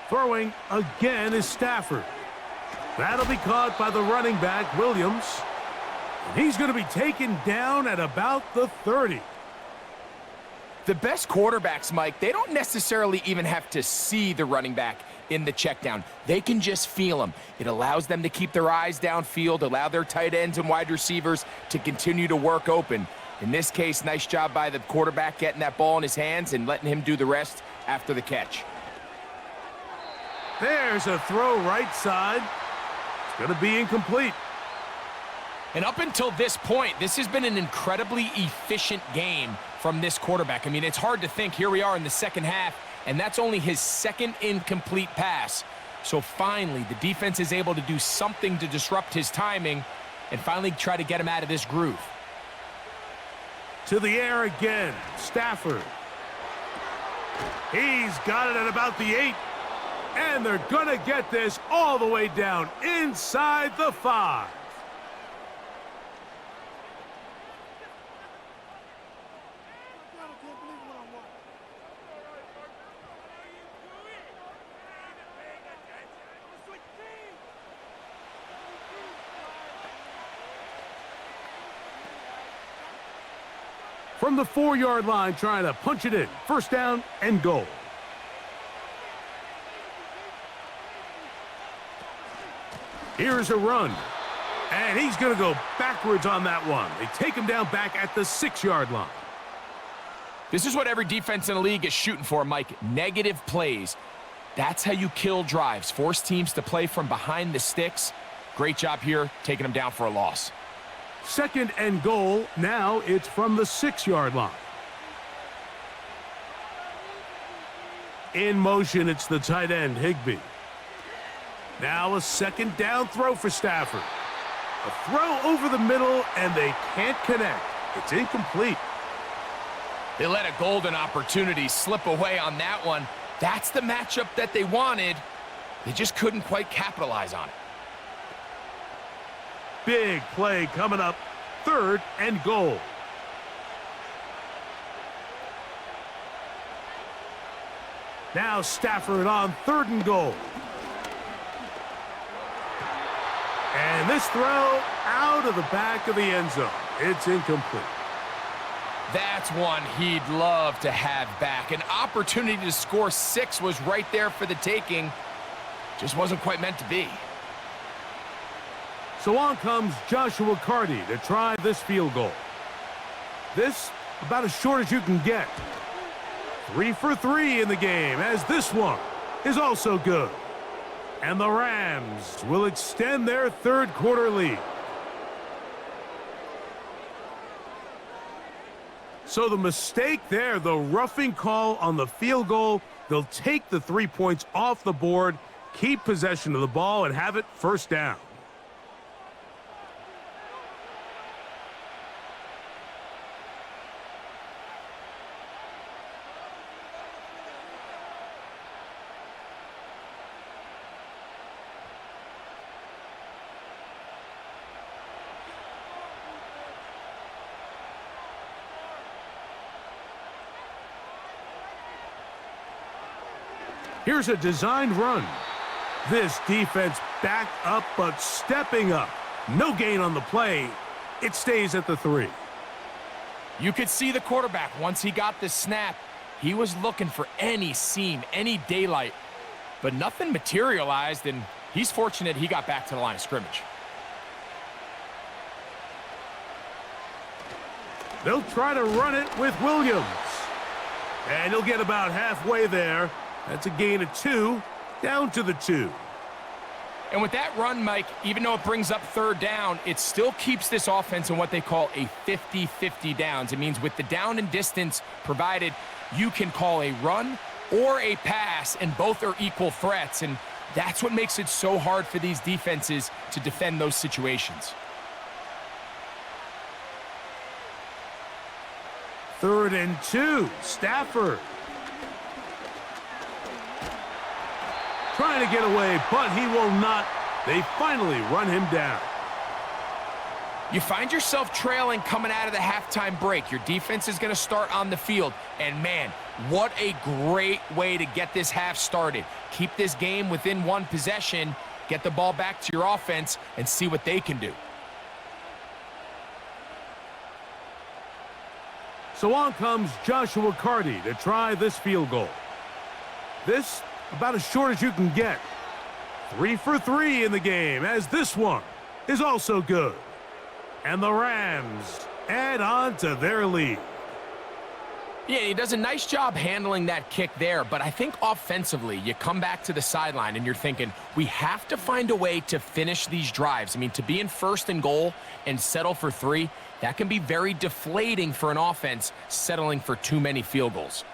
Throwing again is Stafford. That'll be caught by the running back, Williams. And he's going to be taken down at about the 30. The best quarterbacks, Mike, they don't necessarily even have to see the running back in the check down. They can just feel him. It allows them to keep their eyes downfield, allow their tight ends and wide receivers to continue to work open. In this case, nice job by the quarterback getting that ball in his hands and letting him do the rest after the catch. There's a throw right side. It's going to be incomplete. And up until this point, this has been an incredibly efficient game from this quarterback. I mean, it's hard to think. Here we are in the second half, and that's only his 2nd incomplete pass. So finally, the defense is able to do something to disrupt his timing and finally try to get him out of this groove. To the air again, Stafford. He's got it at about the 8. And they're going to get this all the way down inside the 5. From the 4-yard line, trying to punch it in. First down and goal. Here's a run. And he's going to go backwards on that one. They take him down back at the 6-yard line. This is what every defense in the league is shooting for, Mike. Negative plays. That's how you kill drives. Force teams to play from behind the sticks. Great job here, taking them down for a loss. 2nd and goal. Now it's from the 6-yard line. In motion, it's the tight end, Higbee. Now a 2nd down throw for Stafford. A throw over the middle, and they can't connect. It's incomplete. They let a golden opportunity slip away on that one. That's the matchup that they wanted. They just couldn't quite capitalize on it. Big play coming up. 3rd and goal. Now Stafford on 3rd and goal. And this throw out of the back of the end zone. It's incomplete. That's one he'd love to have back. An opportunity to score 6 was right there for the taking. Just wasn't quite meant to be. So on comes Joshua Carty to try this field goal. This about as short as you can get. 3 for 3 in the game, as this one is also good. And the Rams will extend their 3rd quarter lead. So the mistake there, the roughing call on the field goal, they'll take the 3 points off the board, keep possession of the ball, and have it first down. Here's a designed run. This defense back up, but stepping up. No gain on the play. It stays at the 3. You could see the quarterback, once he got the snap, he was looking for any seam, any daylight, but nothing materialized, and he's fortunate he got back to the line of scrimmage. They'll try to run it with Williams. And he'll get about halfway there. That's a gain of 2, down to the 2. And with that run, Mike, even though it brings up 3rd down, it still keeps this offense in what they call a 50-50 downs. It means with the down and distance provided, you can call a run or a pass, and both are equal threats. And that's what makes it so hard for these defenses to defend those situations. 3rd and 2, Stafford. Trying to get away, but he will not. They finally run him down. You find yourself trailing coming out of the halftime break. Your defense is going to start on the field. And, man, what a great way to get this half started. Keep this game within 1 possession, get the ball back to your offense, and see what they can do. So on comes Joshua Carty to try this field goal. This about as short as you can get. 3 for 3 in the game, as this one is also good. And the Rams add on to their lead. Yeah, he does a nice job handling that kick there, but I think offensively, you come back to the sideline and you're thinking, we have to find a way to finish these drives. I mean, to be in 1st and goal and settle for 3, that can be very deflating for an offense settling for too many field goals.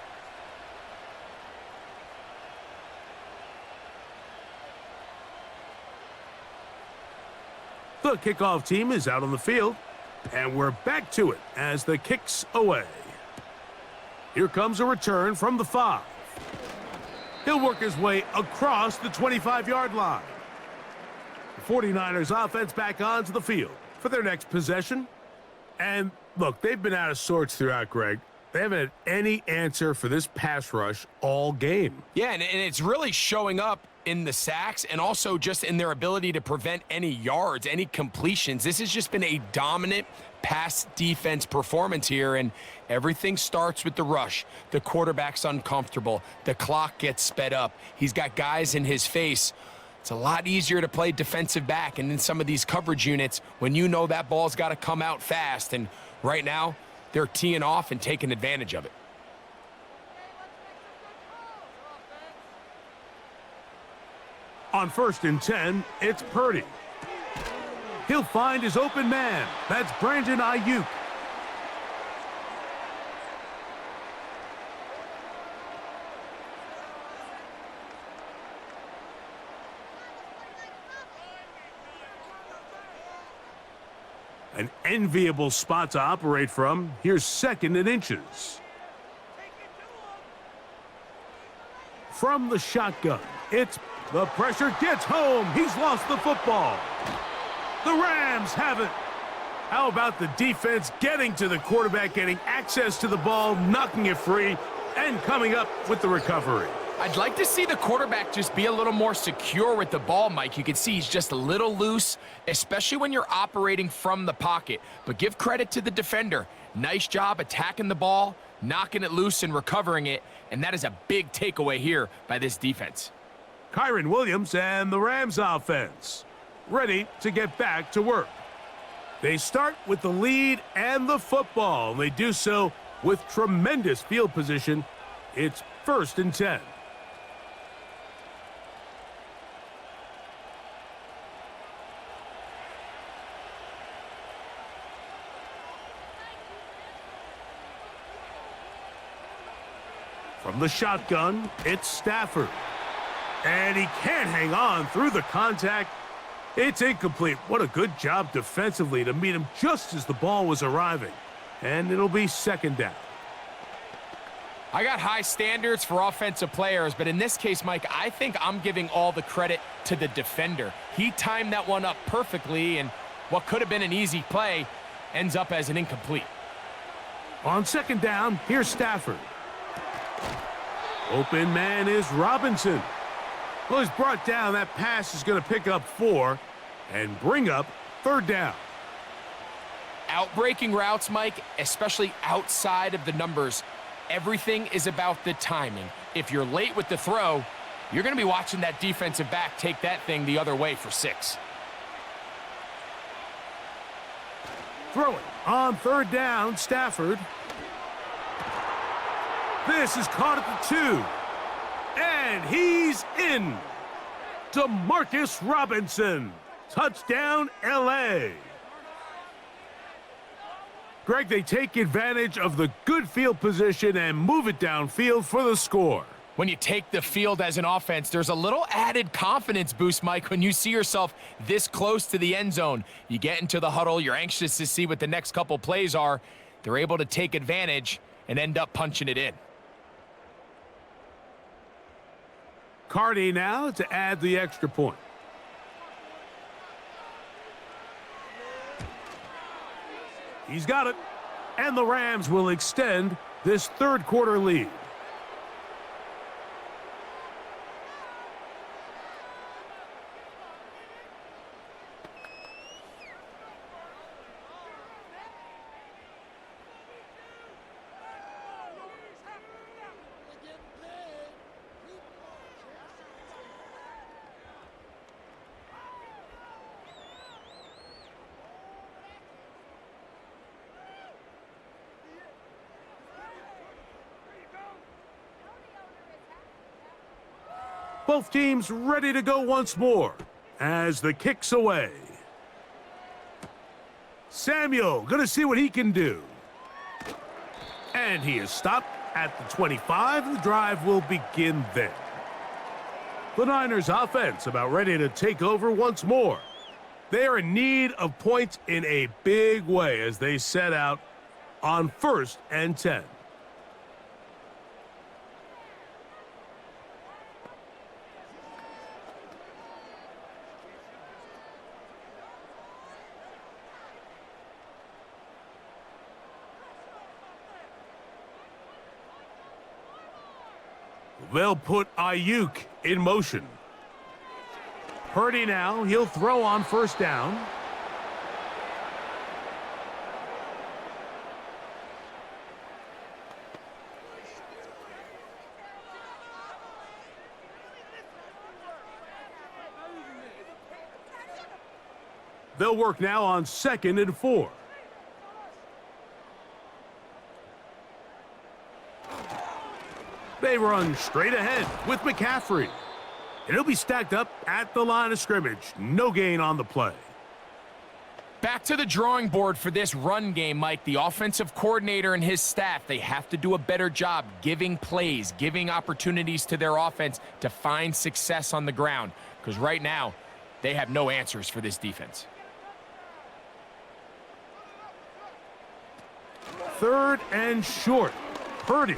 The kickoff team is out on the field, and we're back to it as the kick's away. Here comes a return from the 5. He'll work his way across the 25-yard line. The 49ers offense back onto the field for their next possession. And look, they've been out of sorts throughout, Greg. They haven't had any answer for this pass rush all game. Yeah, and it's really showing up in the sacks and also just in their ability to prevent any yards, any completions. This has just been a dominant pass defense performance here, and everything starts with the rush. The quarterback's uncomfortable. The clock gets sped up. He's got guys in his face. It's a lot easier to play defensive back, and in some of these coverage units, when you know that ball's got to come out fast, and right now, they're teeing off and taking advantage of it. On 1st and 10, it's Purdy. He'll find his open man. That's Brandon Ayuk. An enviable spot to operate from. Here's 2nd and inches. From the shotgun, it's the pressure gets home. He's lost the football. The Rams have it. How about the defense getting to the quarterback, getting access to the ball, knocking it free, and coming up with the recovery? I'd like to see the quarterback just be a little more secure with the ball, Mike. You can see he's just a little loose, especially when you're operating from the pocket. But give credit to the defender. Nice job attacking the ball, knocking it loose and recovering it, and that is a big takeaway here by this defense. Kyron Williams and the Rams offense ready to get back to work. They start with the lead and the football. They do so with tremendous field position. It's 1st and 10. From the shotgun, it's Stafford. And he can't hang on through the contact. It's incomplete. What a good job defensively to meet him just as the ball was arriving. And it'll be 2nd down. I got high standards for offensive players, but in this case, Mike, I think I'm giving all the credit to the defender. He timed that one up perfectly, and what could have been an easy play ends up as an incomplete. On 2nd down, here's Stafford. Open man is Robinson. Well, he's brought down. That pass is going to pick up 4 and bring up 3rd down. Outbreaking routes, Mike, especially outside of the numbers, everything is about the timing. If you're late with the throw, you're going to be watching that defensive back take that thing the other way for 6. Throwing on 3rd down, Stafford. This is caught at the 2. And he's in. Demarcus Robinson. Touchdown, L.A. Greg, they take advantage of the good field position and move it downfield for the score. When you take the field as an offense, there's a little added confidence boost, Mike, when you see yourself this close to the end zone. You get into the huddle, you're anxious to see what the next couple plays are. They're able to take advantage and end up punching it in. Cardi now to add the extra point. He's got it. And the Rams will extend this 3rd quarter lead. Both teams ready to go once more as the kick's away. Samuel going to see what he can do. And he is stopped at the 25. The drive will begin there. The Niners offense about ready to take over once more. They are in need of points in a big way as they set out on 1st and 10. They'll put Ayuk in motion. Purdy now, he'll throw on 1st down. They'll work now on 2nd and 4. They run straight ahead with McCaffrey. And he'll be stacked up at the line of scrimmage. No gain on the play. Back to the drawing board for this run game, Mike. The offensive coordinator and his staff, they have to do a better job giving plays, giving opportunities to their offense to find success on the ground. Because right now, they have no answers for this defense. 3rd and short. Purdy.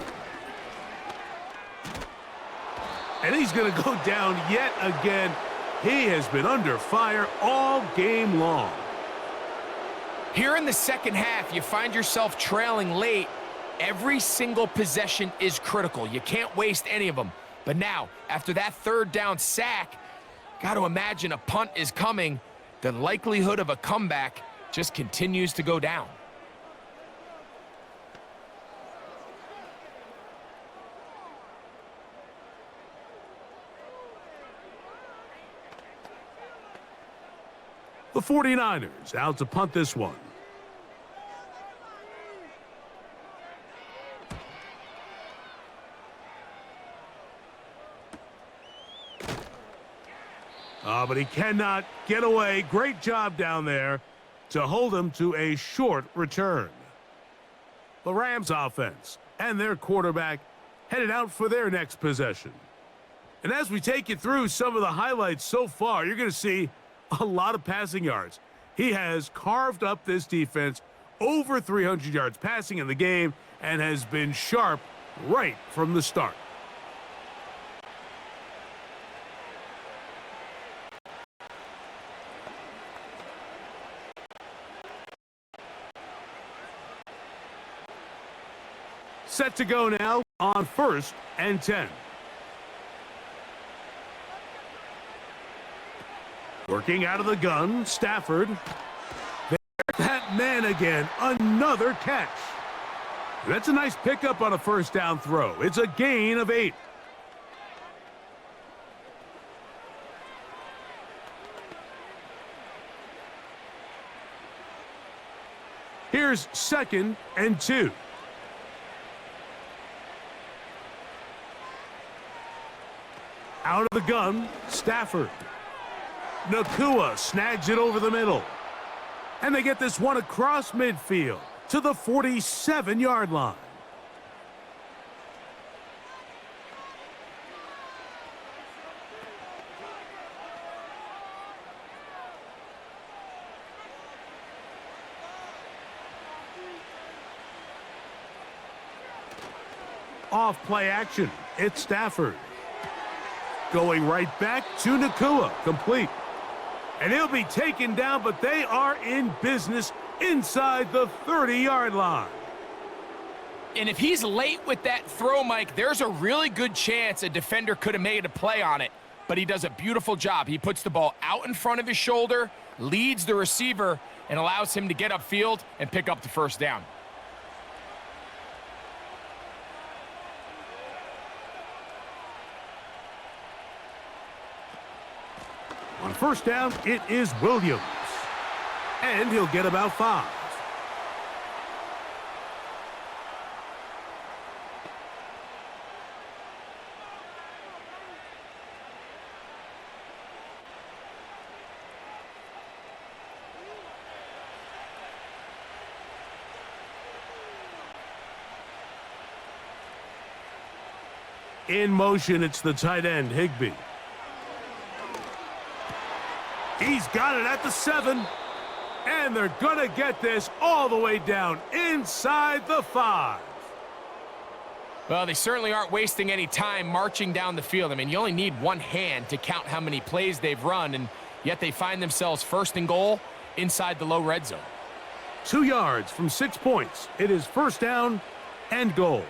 And he's going to go down yet again. He has been under fire all game long. Here in the second half, you find yourself trailing late. Every single possession is critical. You can't waste any of them. But now, after that 3rd down sack, got to imagine a punt is coming. The likelihood of a comeback just continues to go down. The 49ers out to punt this one. But he cannot get away. Great job down there to hold him to a short return. The Rams offense and their quarterback headed out for their next possession. And as we take you through some of the highlights so far, you're going to see a lot of passing yards. He has carved up this defense, over 300 yards passing in the game, and has been sharp right from the start. Set to go now on 1st and 10. Working out of the gun, Stafford. There's that man again, another catch. That's a nice pickup on a first down throw. It's a gain of 8. Here's 2nd and 2. Out of the gun, Stafford. Nakua snags it over the middle. And they get this one across midfield to the 47-yard line. Off play action, it's Stafford. Going right back to Nakua, complete. And he'll be taken down, but they are in business inside the 30-yard line. And if he's late with that throw, Mike, there's a really good chance a defender could have made a play on it. But he does a beautiful job. He puts the ball out in front of his shoulder, leads the receiver, and allows him to get upfield and pick up the first down. On first down, it is Williams. And he'll get about 5. In motion, it's the tight end, Higbee. He's got it at the 7. And they're going to get this all the way down inside the 5. Well, they certainly aren't wasting any time marching down the field. I mean, you only need one hand to count how many plays they've run, and yet they find themselves 1st and goal inside the low red zone. 2 yards from 6 points. It is first down and goal.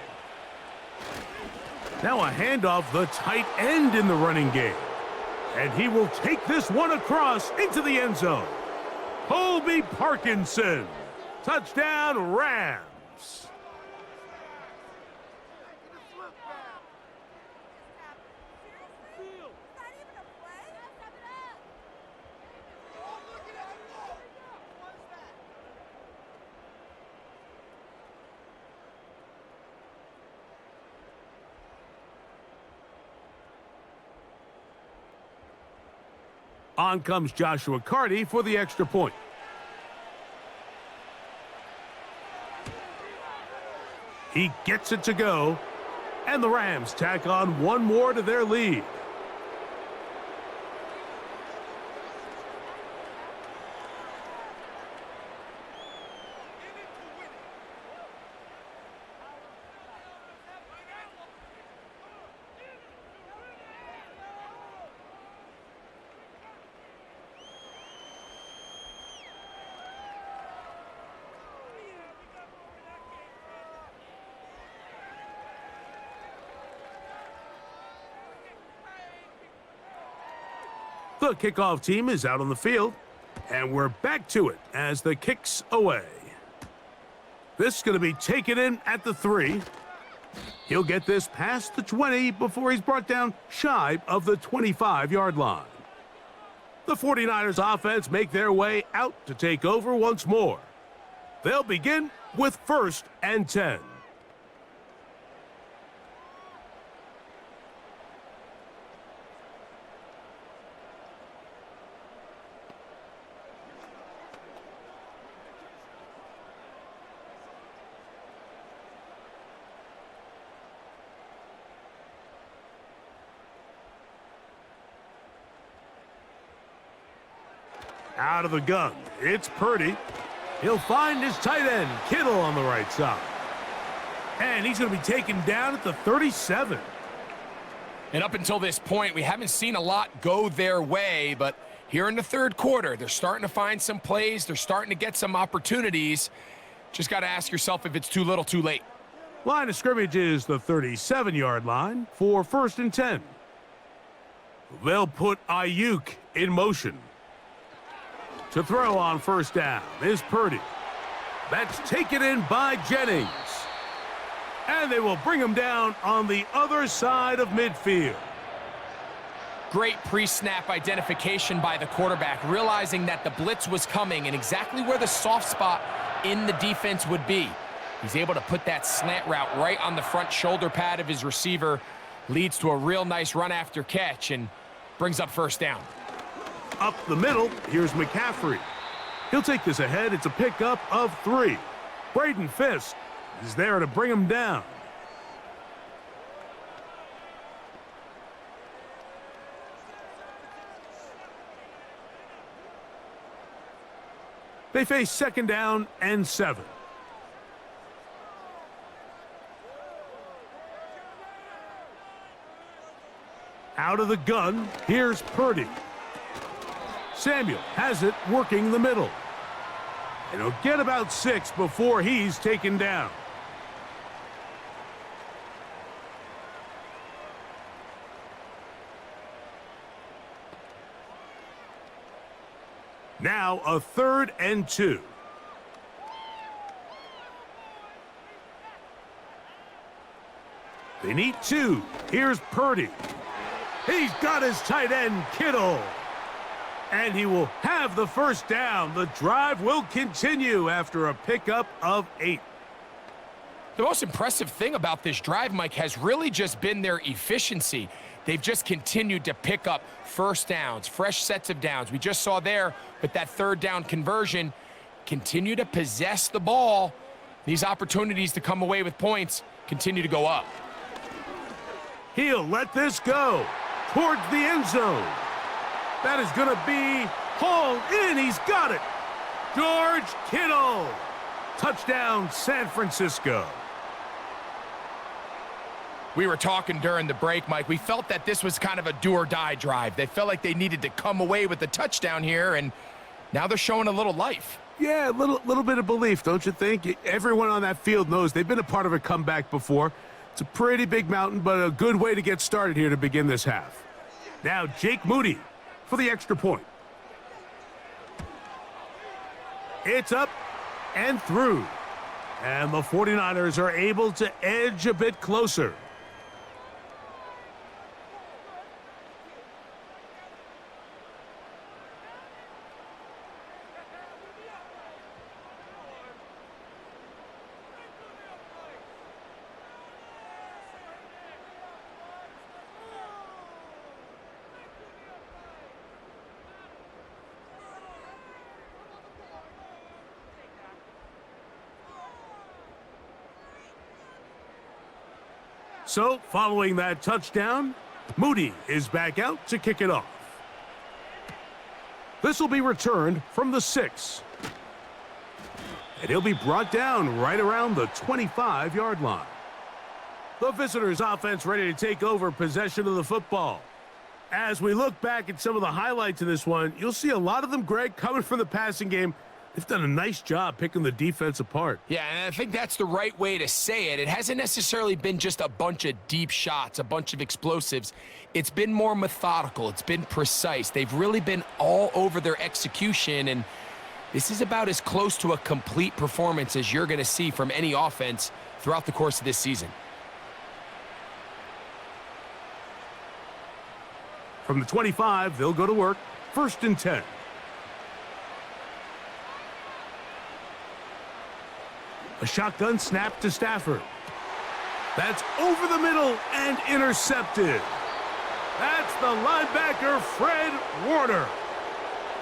Now a handoff, the tight end in the running game. And he will take this one across into the end zone. Colby Parkinson. Touchdown, Rams. On comes Joshua Carty for the extra point. He gets it to go, and the Rams tack on one more to their lead. The kickoff team is out on the field, and we're back to it as the kick's away. This is going to be taken in at the 3. He'll get this past the 20 before he's brought down shy of the 25-yard line. The 49ers offense make their way out to take over once more. They'll begin with 1st and 10. Out of the gun, it's Purdy. He'll find his tight end, Kittle, on the right side. And he's going to be taken down at the 37. And up until this point, we haven't seen a lot go their way, but here in the 3rd quarter, they're starting to find some plays. They're starting to get some opportunities. Just got to ask yourself if it's too little, too late. Line of scrimmage is the 37-yard line for 1st and 10. They'll put Ayuk in motion. To throw on first down is Purdy. That's taken in by Jennings. And they will bring him down on the other side of midfield. Great pre-snap identification by the quarterback, realizing that the blitz was coming and exactly where the soft spot in the defense would be. He's able to put that slant route right on the front shoulder pad of his receiver, leads to a real nice run after catch and brings up first down. Up the middle, here's McCaffrey. He'll take this ahead. It's a pickup of 3. Braden Fisk is there to bring him down. They face second down and 7. Out of the gun, here's Purdy. Samuel has it working the middle. And he'll get about 6 before he's taken down. Now a 3rd and 2. They need 2. Here's Purdy. He's got his tight end, Kittle. And he will have the first down. The drive will continue after a pickup of 8. The most impressive thing about this drive, Mike, has really just been their efficiency. They've just continued to pick up first downs, fresh sets of downs. We just saw there with that 3rd down conversion, continue to possess the ball. These opportunities to come away with points continue to go up. He'll let this go towards the end zone. That is going to be hauled in. He's got it. George Kittle. Touchdown, San Francisco. We were talking during the break, Mike. We felt that this was kind of a do-or-die drive. They felt like they needed to come away with the touchdown here, and now they're showing a little life. Yeah, a little bit of belief, don't you think? Everyone on that field knows they've been a part of a comeback before. It's a pretty big mountain, but a good way to get started here to begin this half. Now Jake Moody for the extra point. It's up and through. And the 49ers are able to edge a bit closer. So, following that touchdown, Moody is back out to kick it off. This will be returned from the 6. And he'll be brought down right around the 25-yard line. The visitors' offense ready to take over possession of the football. As we look back at some of the highlights of this one, you'll see a lot of them, Greg, coming from the passing game. They've done a nice job picking the defense apart. Yeah, and I think that's the right way to say it. It hasn't necessarily been just a bunch of deep shots, a bunch of explosives. It's been more methodical. It's been precise. They've really been all over their execution, and this is about as close to a complete performance as you're going to see from any offense throughout the course of this season. From the 25, they'll go to work. 1st and 10. A shotgun snap to Stafford. That's over the middle and intercepted. That's the linebacker, Fred Warner.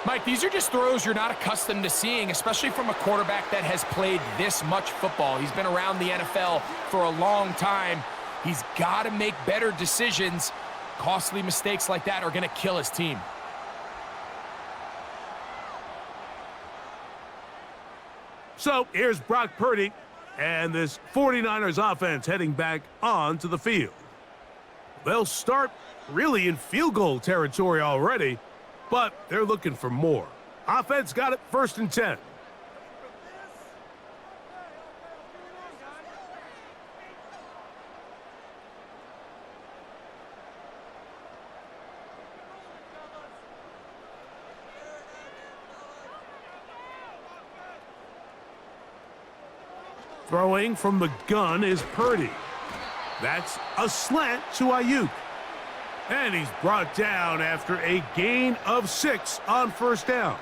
Mike, these are just throws you're not accustomed to seeing, especially from a quarterback that has played this much football. He's been around the NFL for a long time. He's got to make better decisions. Costly mistakes like that are going to kill his team. So here's Brock Purdy and this 49ers offense heading back onto the field. They'll start really in field goal territory already, but they're looking for more. Offense got it, 1st and 10. Throwing from the gun is Purdy. That's a slant to Ayuk. And he's brought down after a gain of 6 on first down.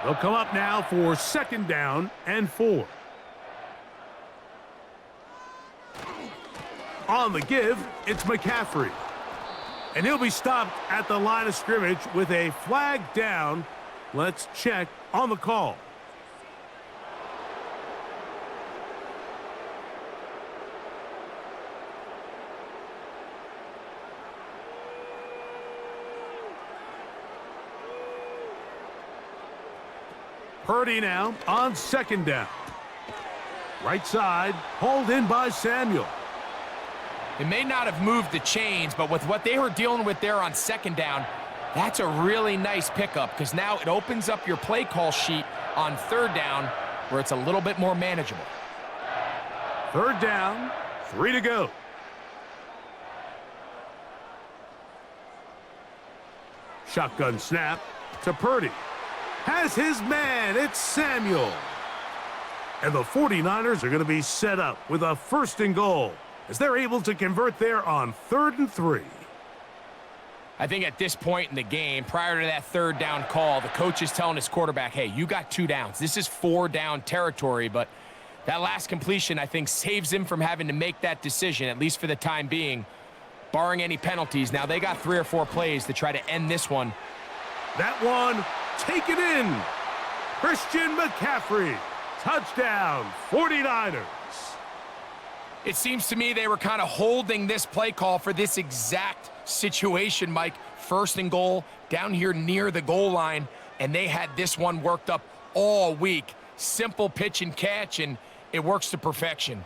They'll come up now for 2nd down and 4. On the give, it's McCaffrey. And he'll be stopped at the line of scrimmage with a flag down. Let's check on the call. Purdy now on 2nd down. Right side, hauled in by Samuel. It may not have moved the chains, but with what they were dealing with there on 2nd down, that's a really nice pickup because now it opens up your play call sheet on 3rd down where it's a little bit more manageable. 3rd down, 3 to go. Shotgun snap to Purdy. Has his man, it's Samuel. And the 49ers are going to be set up with a 1st and goal as they're able to convert there on 3rd and 3. I think at this point in the game, prior to that 3rd down call, the coach is telling his quarterback, hey, you got 2 downs. This is 4 down territory, but that last completion, I think, saves him from having to make that decision, at least for the time being, barring any penalties. Now, they got 3 or 4 plays to try to end this one. That one, take it in. Christian McCaffrey, touchdown, 49ers. It seems to me they were kind of holding this play call for this exact situation, Mike. 1st and goal, down here near the goal line, and they had this one worked up all week. Simple pitch and catch, and it works to perfection.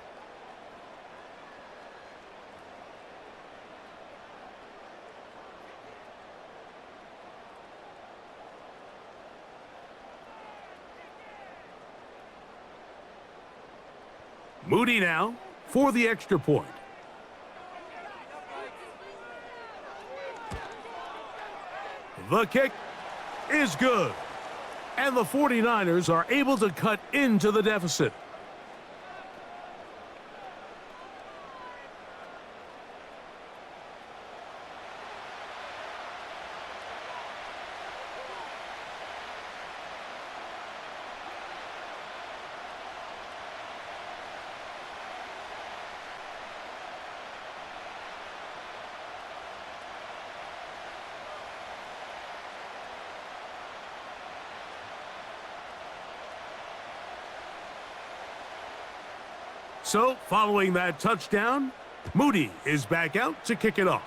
Moody now for the extra point. The kick is good. And the 49ers are able to cut into the deficit. So, following that touchdown, Moody is back out to kick it off.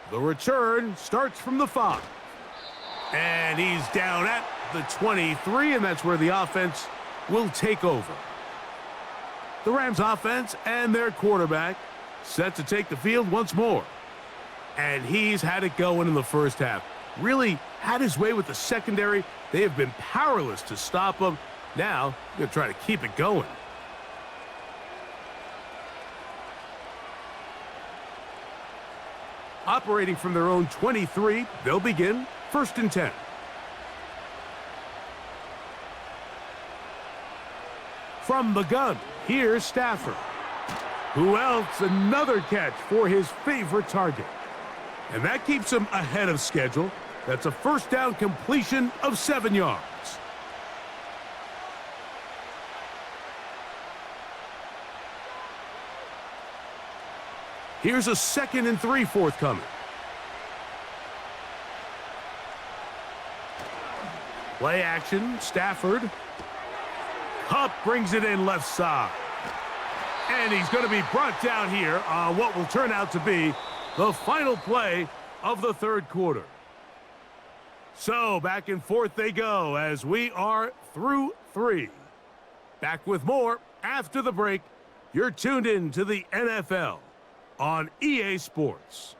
The return starts from the 5. And he's down at the 23, and that's where the offense will take over. The Rams offense and their quarterback set to take the field once more. And he's had it going in the first half. Really had his way with the secondary. They have been powerless to stop him. Now, they're trying to keep it going. Operating from their own 23, they'll begin 1st and 10. From the gun, here's Stafford. Who else? Another catch for his favorite target. And that keeps him ahead of schedule. That's a 1st down completion of 7 yards. Here's a 2nd and 3 forthcoming. Play action, Stafford. Kupp brings it in left side. And he's going to be brought down here on what will turn out to be the final play of the 3rd quarter. So back and forth they go as we are through 3. Back with more after the break. You're tuned in to the NFL on EA Sports.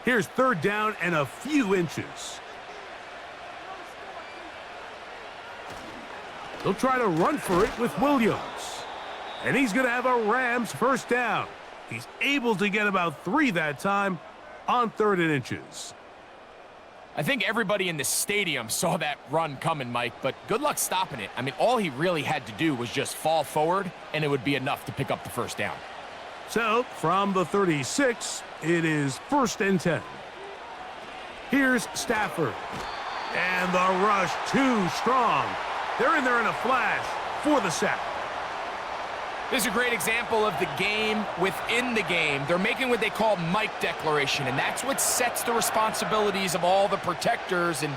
Here's third down and a few inches. They'll try to run for it with Williams. And he's going to have a Rams first down. He's able to get about 3 that time on 3rd and inches. I think everybody in the stadium saw that run coming, Mike, but good luck stopping it. I mean, all he really had to do was just fall forward, and it would be enough to pick up the first down. So, from the 36, it is 1st and 10. Here's Stafford. And the rush too strong. They're in there in a flash for the sack. This is a great example of the game within the game. They're making what they call Mike declaration, and that's what sets the responsibilities of all the protectors. And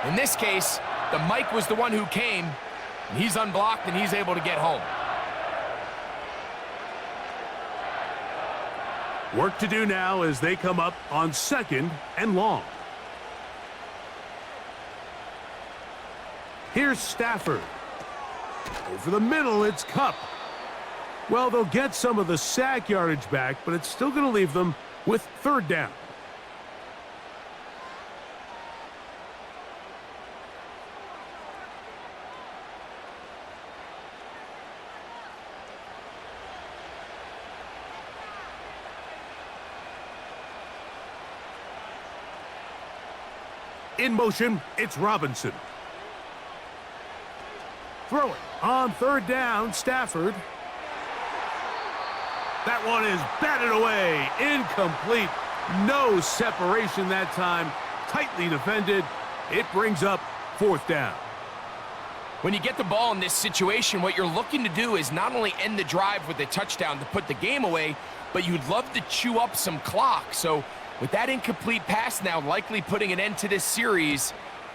in this case, the Mike was the one who came, and he's unblocked, and he's able to get home. Work to do now as they come up on 2nd and long. Here's Stafford. Over the middle, it's Kupp. Well, they'll get some of the sack yardage back, but it's still going to leave them with 3rd down. In motion, it's Robinson. Throw it on 3rd down, Stafford. That one is batted away. Incomplete. No separation that time. Tightly defended. It brings up 4th down. When you get the ball in this situation, what you're looking to do is not only end the drive with a touchdown to put the game away, but you'd love to chew up some clock. So with that incomplete pass now likely putting an end to this series,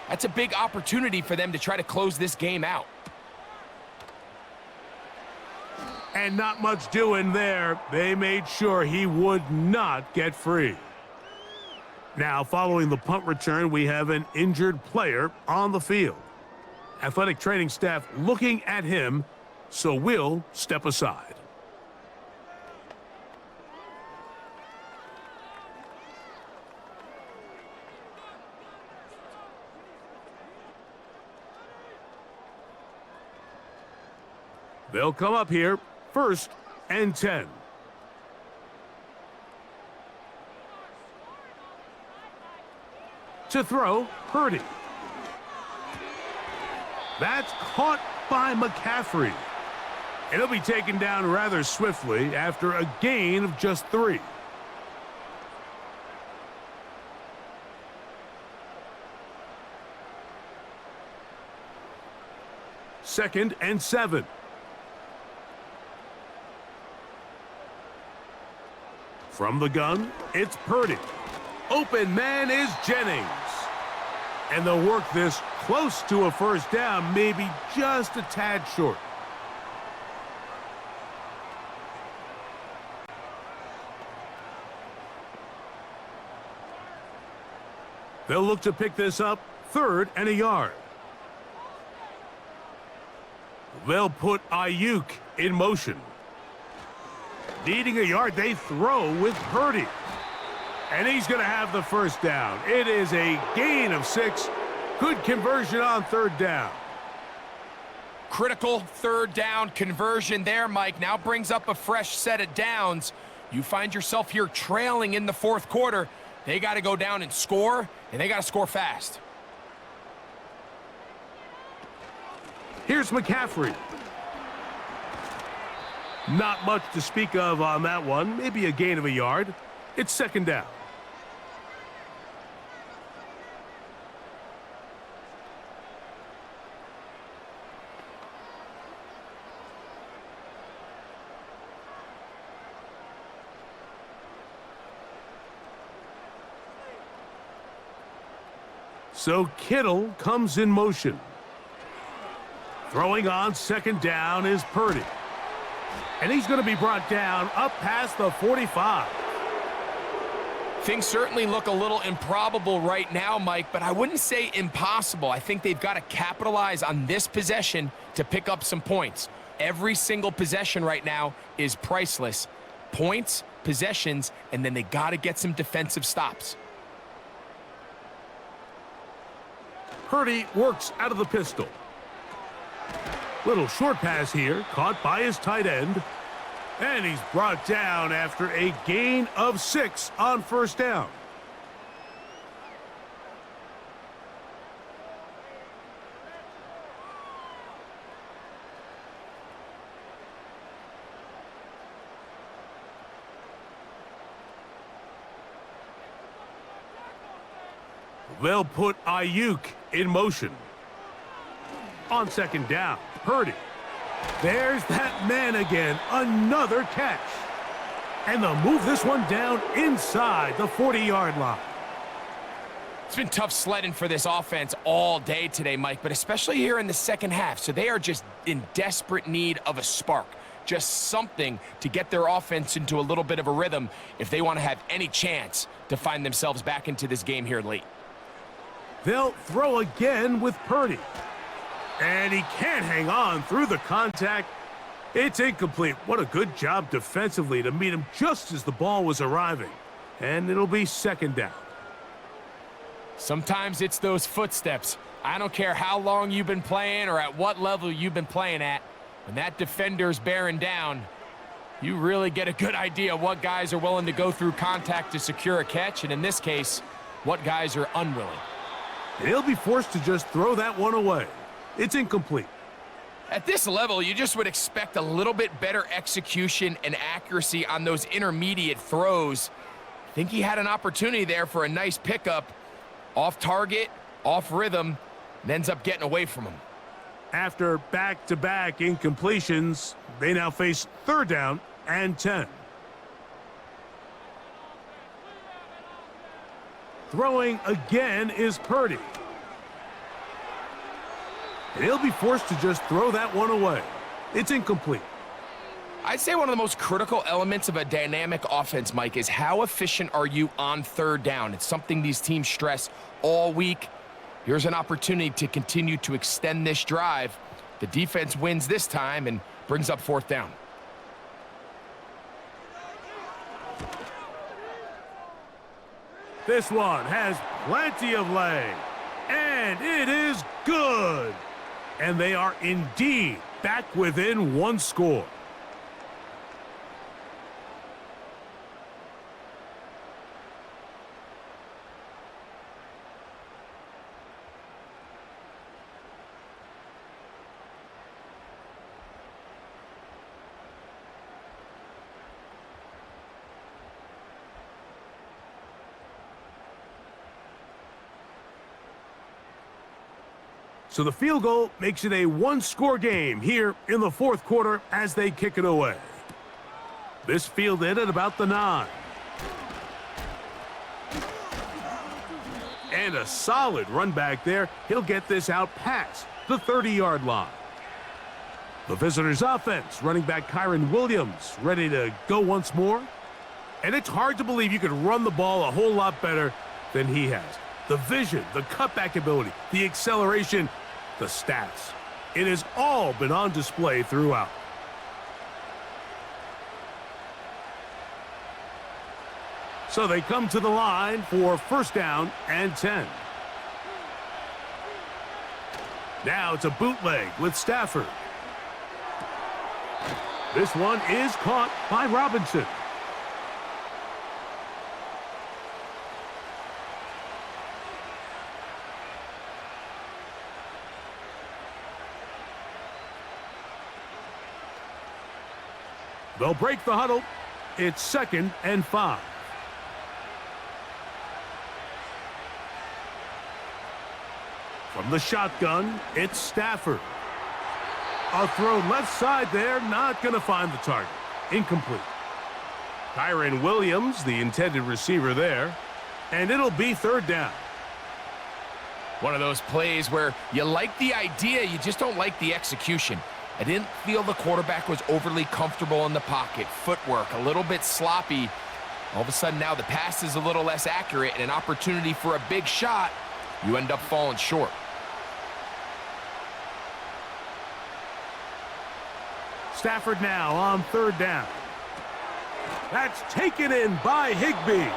that's a big opportunity for them to try to close this game out. And not much doing there. They made sure he would not get free. Now, following the punt return, we have an injured player on the field. Athletic training staff looking at him, so we'll step aside. They'll come up here, 1st and 10. To throw, Purdy. That's caught by McCaffrey. It'll be taken down rather swiftly after a gain of just 3. Second and 7. From the gun, it's Purdy. Open man is Jennings. And they'll work this close to a first down, maybe just a tad short. They'll look to pick this up 3rd and a yard. They'll put Ayuk in motion. Needing a yard, they throw with Purdy. And he's going to have the first down. It is a gain of 6. Good conversion on 3rd down. Critical 3rd down conversion there, Mike. Now brings up a fresh set of downs. You find yourself here trailing in the 4th quarter. They got to go down and score, and they got to score fast. Here's McCaffrey. Not much to speak of on that one. Maybe a gain of a yard. It's 2nd down. So Kittle comes in motion. Throwing on 2nd down is Purdy. And he's going to be brought down up past the 45. Things certainly look a little improbable right now, Mike, but I wouldn't say impossible. I think they've got to capitalize on this possession to pick up some points. Every single possession right now is priceless. Points, possessions, and then they got to get some defensive stops. Purdy works out of the pistol. Little short pass here, caught by his tight end. And he's brought down after a gain of 6 on first down. They'll put Ayuk in motion. On second down, Purdy. There's that man again, another catch. And they'll move this one down inside the 40-yard line. It's been tough sledding for this offense all day today, Mike, but especially here in the second half. So they are just in desperate need of a spark, just something to get their offense into a little bit of a rhythm if they want to have any chance to find themselves back into this game here late. They'll throw again with Purdy. And he can't hang on through the contact. It's incomplete. What a good job defensively to meet him just as the ball was arriving. And it'll be second down. Sometimes it's those footsteps. I don't care how long you've been playing or at what level you've been playing at. When that defender's bearing down, you really get a good idea what guys are willing to go through contact to secure a catch, and in this case, what guys are unwilling. He'll be forced to just throw that one away. It's incomplete. At this level, you just would expect a little bit better execution and accuracy on those intermediate throws. I think he had an opportunity there for a nice pickup. Off target, off rhythm, and ends up getting away from him. After back-to-back incompletions, they now face third down and 10. Throwing again is Purdy. And he'll be forced to just throw that one away. It's incomplete. I'd say one of the most critical elements of a dynamic offense, Mike, is how efficient are you on third down? It's something these teams stress all week. Here's an opportunity to continue to extend this drive. The defense wins this time and brings up fourth down. This one has plenty of leg. And it is good. And they are indeed back within one score. So the field goal makes it a one-score game here in the fourth quarter as they kick it away. This fielded at about the 9. And a solid run back there. He'll get this out past the 30-yard line. The visitors' offense, running back Kyron Williams, ready to go once more. And it's hard to believe you could run the ball a whole lot better than he has. The vision, the cutback ability, the acceleration, the stats. It has all been on display throughout. So they come to the line for first down and 10. Now it's a bootleg with Stafford. This one is caught by Robinson. They'll break the huddle. It's second and 5. From the shotgun, it's Stafford. A throw left side there, not going to find the target. Incomplete. Kyron Williams, the intended receiver there, and it'll be third down. One of those plays where you like the idea, you just don't like the execution. I didn't feel the quarterback was overly comfortable in the pocket. Footwork, a little bit sloppy. All of a sudden now the pass is a little less accurate and an opportunity for a big shot. You end up falling short. Stafford now on third down. That's taken in by Higbee.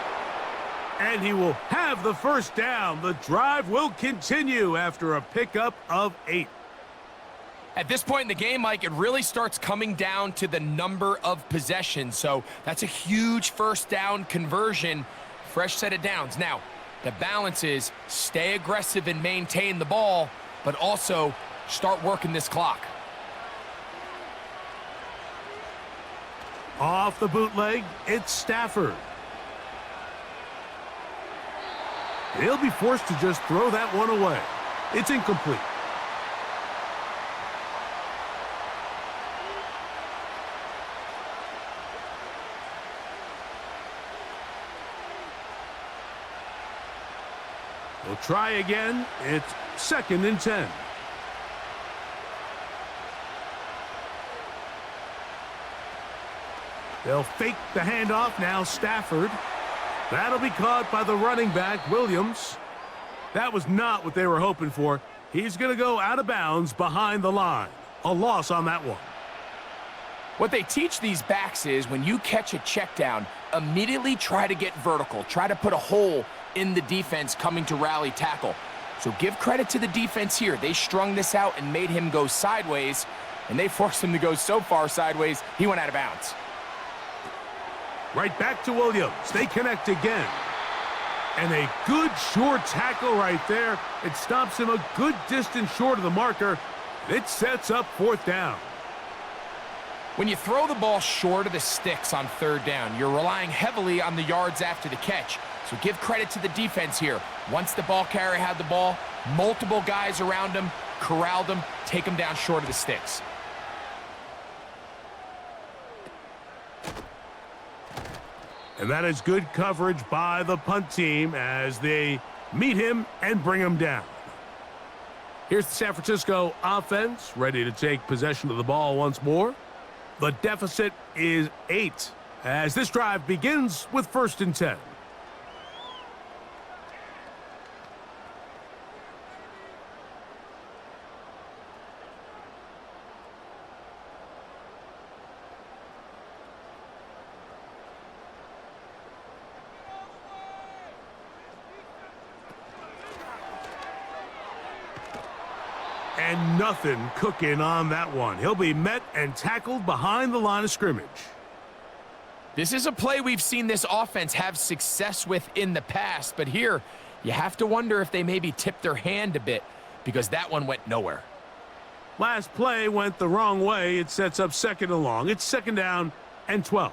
And he will have the first down. The drive will continue after a pickup of 8. At this point in the game, Mike, it really starts coming down to the number of possessions. So that's a huge first down conversion. Fresh set of downs. Now, the balance is stay aggressive and maintain the ball, but also start working this clock. Off the bootleg, it's Stafford. He'll be forced to just throw that one away. It's incomplete. We'll try again. It's 2nd and 10. They'll fake the handoff now. Stafford. That'll be caught by the running back, Williams. That was not what they were hoping for. He's going to go out of bounds behind the line. A loss on that one. What they teach these backs is when you catch a check down, immediately try to get vertical. Try to put a hole in the defense coming to rally tackle. So give credit to the defense here. They strung this out and made him go sideways, and they forced him to go so far sideways, he went out of bounds. Right back to Williams. They connect again. And a good short tackle right there. It stops him a good distance short of the marker. It sets up 4th down. When you throw the ball short of the sticks on 3rd down, you're relying heavily on the yards after the catch. So give credit to the defense here. Once the ball carrier had the ball, multiple guys around him, corralled him, take him down short of the sticks. And that is good coverage by the punt team as they meet him and bring him down. Here's the San Francisco offense ready to take possession of the ball once more. The deficit is 8 as this drive begins with 1st and 10. And nothing cooking on that one. He'll be met and tackled behind the line of scrimmage. This is a play we've seen this offense have success with in the past, but here you have to wonder if they maybe tipped their hand a bit because that one went nowhere. Last play went the wrong way. It sets up 2nd and long. It's 2nd down and 12.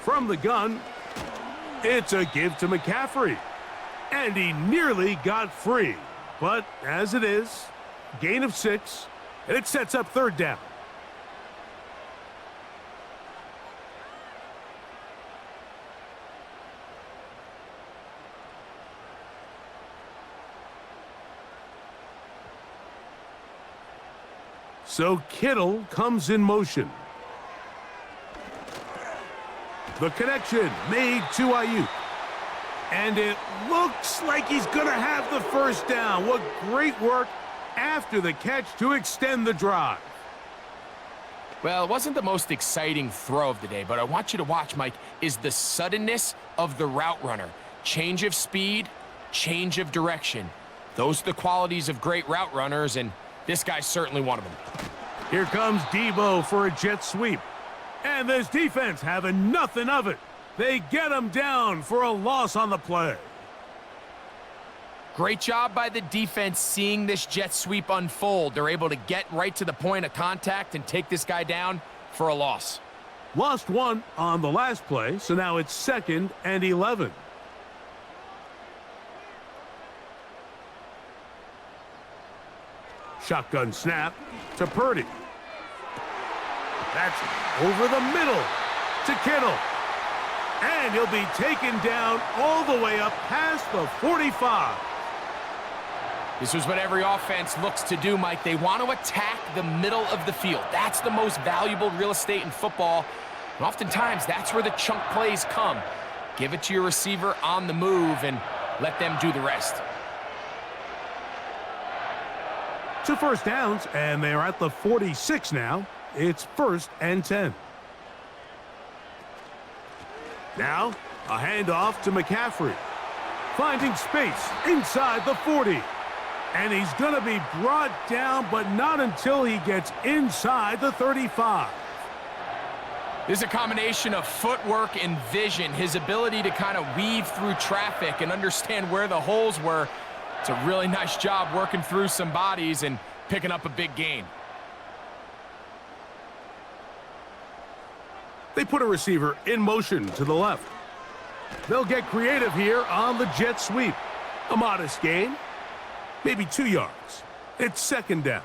From the gun, it's a give to McCaffrey. And he nearly got free. But as it is, gain of 6, and it sets up 3rd down. So Kittle comes in motion. The connection made to Ayuk. And it looks like he's going to have the first down. What great work after the catch to extend the drive. Well, it wasn't the most exciting throw of the day, but I want you to watch, Mike, is the suddenness of the route runner. Change of speed, change of direction. Those are the qualities of great route runners, and this guy's certainly one of them. Here comes Debo for a jet sweep. And this defense having nothing of it. They get him down for a loss on the play. Great job by the defense seeing this jet sweep unfold. They're able to get right to the point of contact and take this guy down for a loss. Lost 1 on the last play, so now it's 2nd and 11. Shotgun snap to Purdy. That's over the middle to Kittle. And he'll be taken down all the way up past the 45. This is what every offense looks to do, Mike. They want to attack the middle of the field. That's the most valuable real estate in football. And oftentimes, that's where the chunk plays come. Give it to your receiver on the move and let them do the rest. 2 first downs, and they're at the 46 now. It's 1st and 10. Now, a handoff to McCaffrey. Finding space inside the 40. And he's going to be brought down, but not until he gets inside the 35. This is a combination of footwork and vision, his ability to kind of weave through traffic and understand where the holes were. It's a really nice job working through some bodies and picking up a big gain. They put a receiver in motion to the left. They'll get creative here on the jet sweep. A modest gain, maybe 2 yards. It's second down.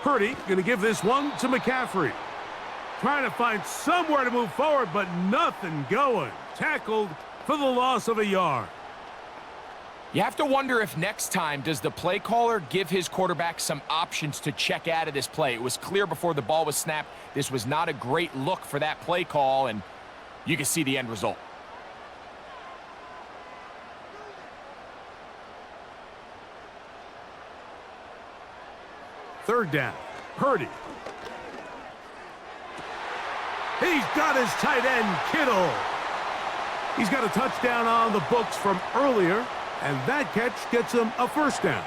Purdy going to give this one to McCaffrey. Trying to find somewhere to move forward, but nothing going. Tackled for the loss of a yard. You have to wonder if next time, does the play caller give his quarterback some options to check out of this play? It was clear before the ball was snapped, this was not a great look for that play call, and you can see the end result. Third down, Purdy. He's got his tight end, Kittle. He's got a touchdown on the books from earlier, and that catch gets him a first down.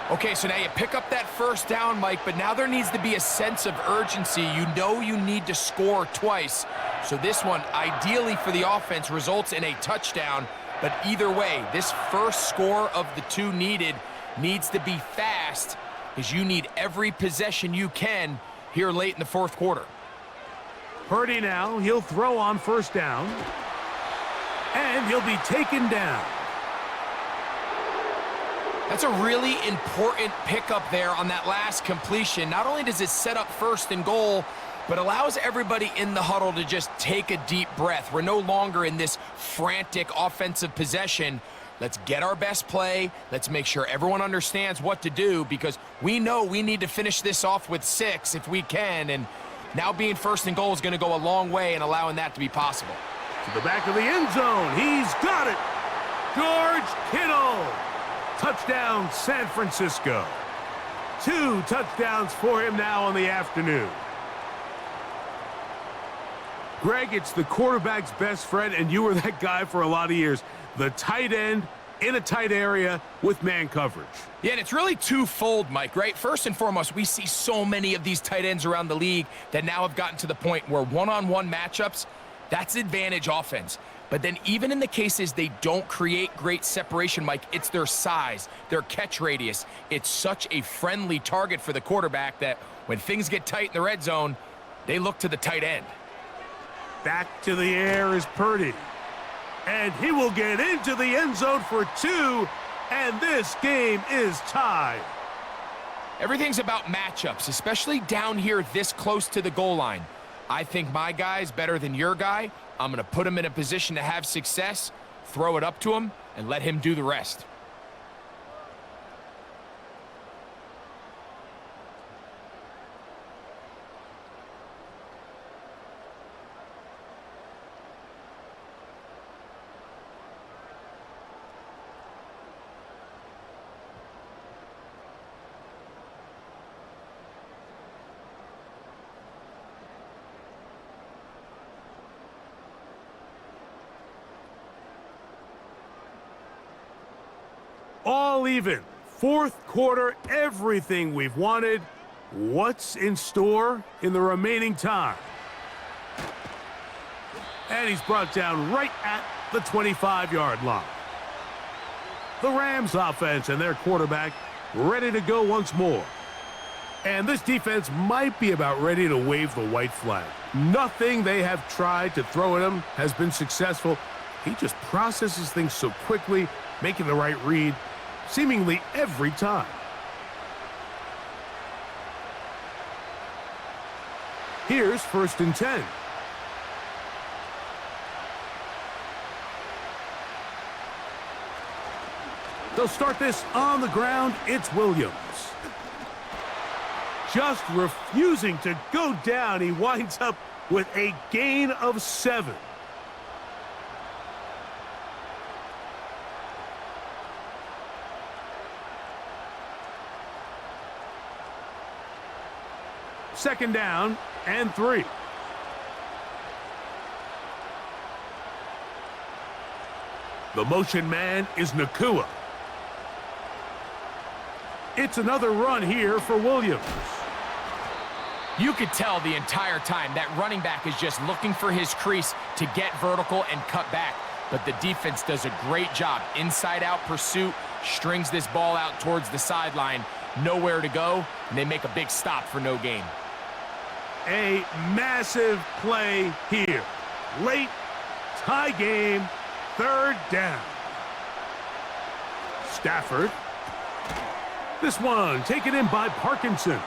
Okay, so now you pick up that first down, Mike, but now there needs to be a sense of urgency. You know you need to score twice. So this one, ideally for the offense, results in a touchdown. But either way, this first score of the two needed needs to be fast, because you need every possession you can here late in the fourth quarter. Purdy now, he'll throw on first down, and he'll be taken down. That's a really important pickup there on that last completion. Not only does it set up first and goal, but allows everybody in the huddle to just take a deep breath. We're no longer in this frantic offensive possession. Let's get our best play. Let's make sure everyone understands what to do, because we know we need to finish this off with 6 if we can, and now being first and goal is going to go a long way in allowing that to be possible. To the back of the end zone. He's got it. George Kittle. Touchdown, San Francisco. 2 touchdowns for him now on the afternoon. Greg, it's the quarterback's best friend, and you were that guy for a lot of years. The tight end in a tight area with man coverage. Yeah, and it's really twofold, Mike, right? First and foremost, we see so many of these tight ends around the league that now have gotten to the point where one-on-one matchups, that's advantage offense. But then even in the cases they don't create great separation, Mike, it's their size, their catch radius. It's such a friendly target for the quarterback that when things get tight in the red zone, they look to the tight end. Back to the air is Purdy. And he will get into the end zone for 2, and this game is tied. Everything's about matchups, especially down here this close to the goal line. I think my guy's better than your guy. I'm going to put him in a position to have success, throw it up to him, and let him do the rest. All even. Fourth quarter, everything we've wanted. What's in store in the remaining time? And he's brought down right at the 25-yard line. The Rams offense and their quarterback ready to go once more. And this defense might be about ready to wave the white flag. Nothing they have tried to throw at him has been successful. He just processes things so quickly, making the right read seemingly every time. Here's 1st and 10. They'll start this on the ground. It's Williams. Just refusing to go down. He winds up with a gain of 7. Second down and 3. The motion man is Nakua. It's another run here for Williams. You could tell the entire time that running back is just looking for his crease to get vertical and cut back. But the defense does a great job. Inside-out pursuit, strings this ball out towards the sideline. Nowhere to go, and they make a big stop for no gain. A massive play here. Late, tie game, third down. Stafford. This one taken in by Parkinson.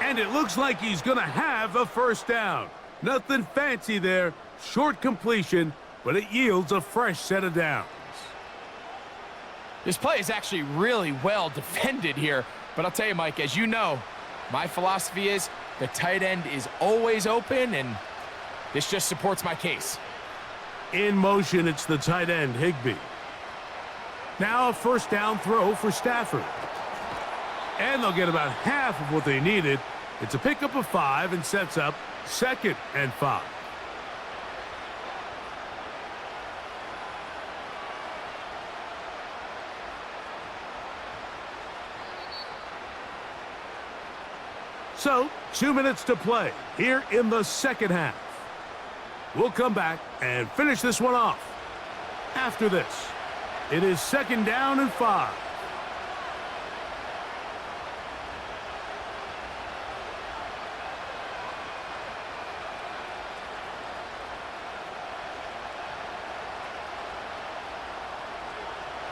And it looks like he's going to have a first down. Nothing fancy there. Short completion, but it yields a fresh set of downs. This play is actually really well defended here. But I'll tell you, Mike, as you know, my philosophy is the tight end is always open, and this just supports my case. In motion, it's the tight end, Higbee. Now a first down throw for Stafford. And they'll get about half of what they needed. It's a pickup of 5 and sets up 2nd and 5. So, 2 minutes to play here in the second half. We'll come back and finish this one off. After this, it is 2nd down and 5.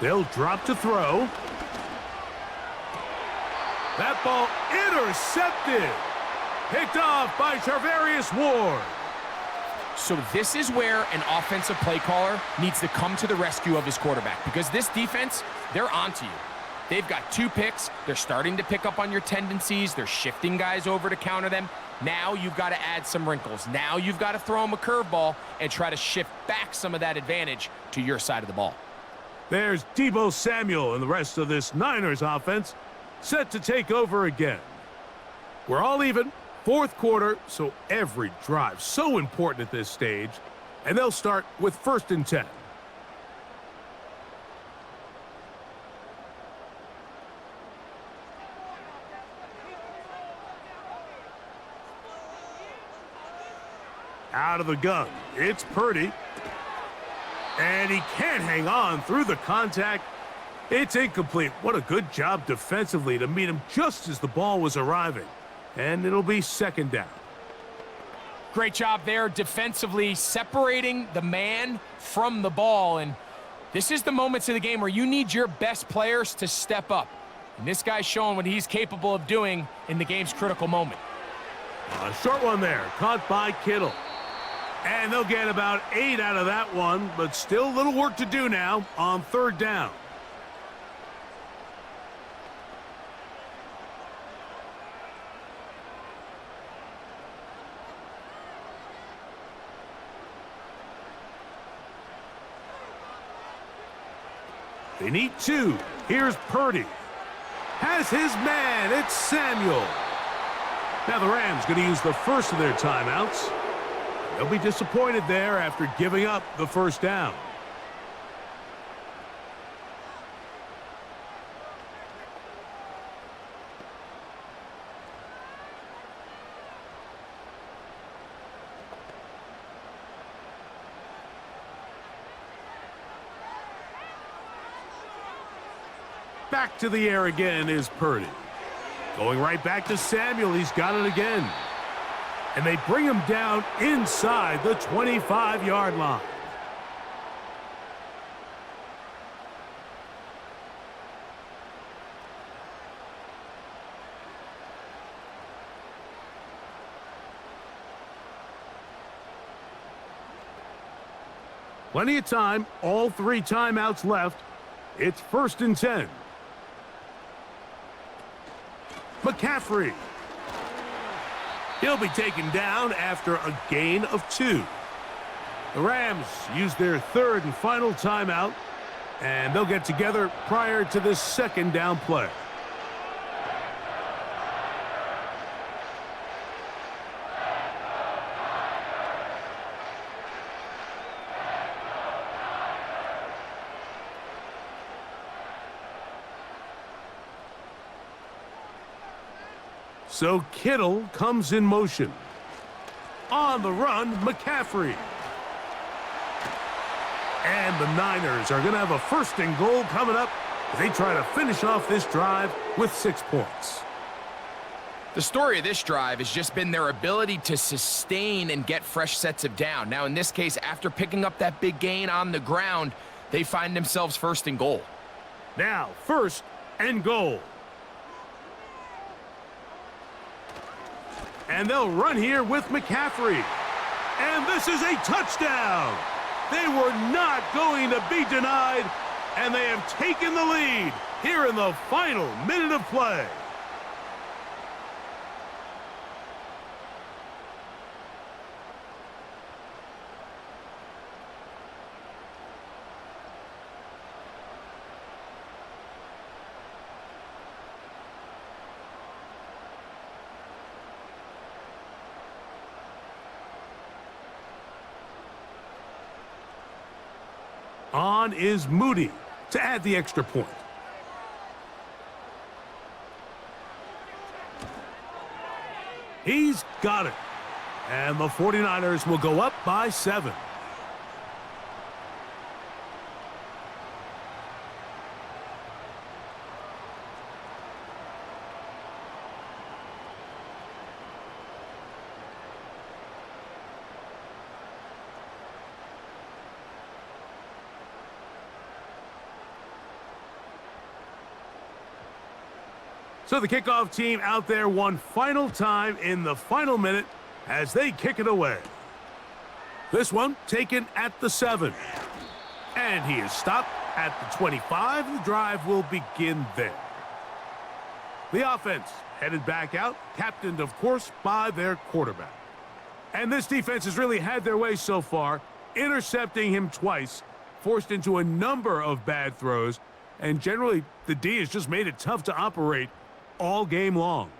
They'll drop to throw. That ball intercepted. Picked off by Charvarius Ward. So this is where an offensive play caller needs to come to the rescue of his quarterback, because this defense, they're onto you. They've got 2 picks. They're starting to pick up on your tendencies. They're shifting guys over to counter them. Now you've got to add some wrinkles. Now you've got to throw them a curveball and try to shift back some of that advantage to your side of the ball. There's Deebo Samuel and the rest of this Niners offense set to take over again. We're all even, 4th quarter, so every drive so important at this stage. And they'll start with 1st and 10. Out of the gun, it's Purdy. And he can't hang on through the contact. It's incomplete. What a good job defensively to meet him just as the ball was arriving. And it'll be 2nd down. Great job there defensively, separating the man from the ball. And this is the moments of the game where you need your best players to step up. And this guy's showing what he's capable of doing in the game's critical moment. A short one there, caught by Kittle. And they'll get about 8 out of that one, but still a little work to do now on 3rd down. They need 2. Here's Purdy. Has his man. It's Samuel. Now the Rams going to use the first of their timeouts. They'll be disappointed there after giving up the first down. Back to the air again is Purdy. Going right back to Samuel. He's got it again. And they bring him down inside the 25-yard line. Plenty of time, all 3 timeouts left. It's 1st and 10. McCaffrey. He'll be taken down after a gain of 2. The Rams use their third and final timeout, and they'll get together prior to this second down play. So Kittle comes in motion. On the run, McCaffrey. And the Niners are going to have a first and goal coming up as they try to finish off this drive with 6 points. The story of this drive has just been their ability to sustain and get fresh sets of down. Now, in this case, after picking up that big gain on the ground, they find themselves first and goal. Now, first and goal. And they'll run here with McCaffrey. And this is a touchdown. They were not going to be denied, and they have taken the lead here in the final minute of play. On is Moody to add the extra point. He's got it. And the 49ers will go up by 7. So the kickoff team out there one final time in the final minute as they kick it away. This one taken at the 7. And he is stopped at the 25. The drive will begin there. The offense headed back out, captained, of course, by their quarterback. And this defense has really had their way so far, intercepting him twice, forced into a number of bad throws, and generally the D has just made it tough to operate all game long.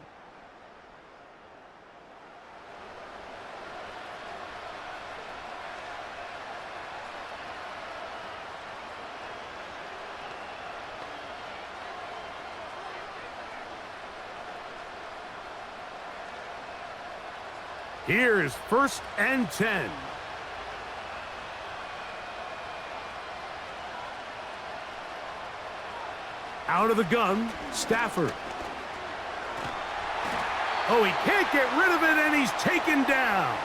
Here's first and 10. Out of the gun, Stafford. Oh, he can't get rid of it, and he's taken down.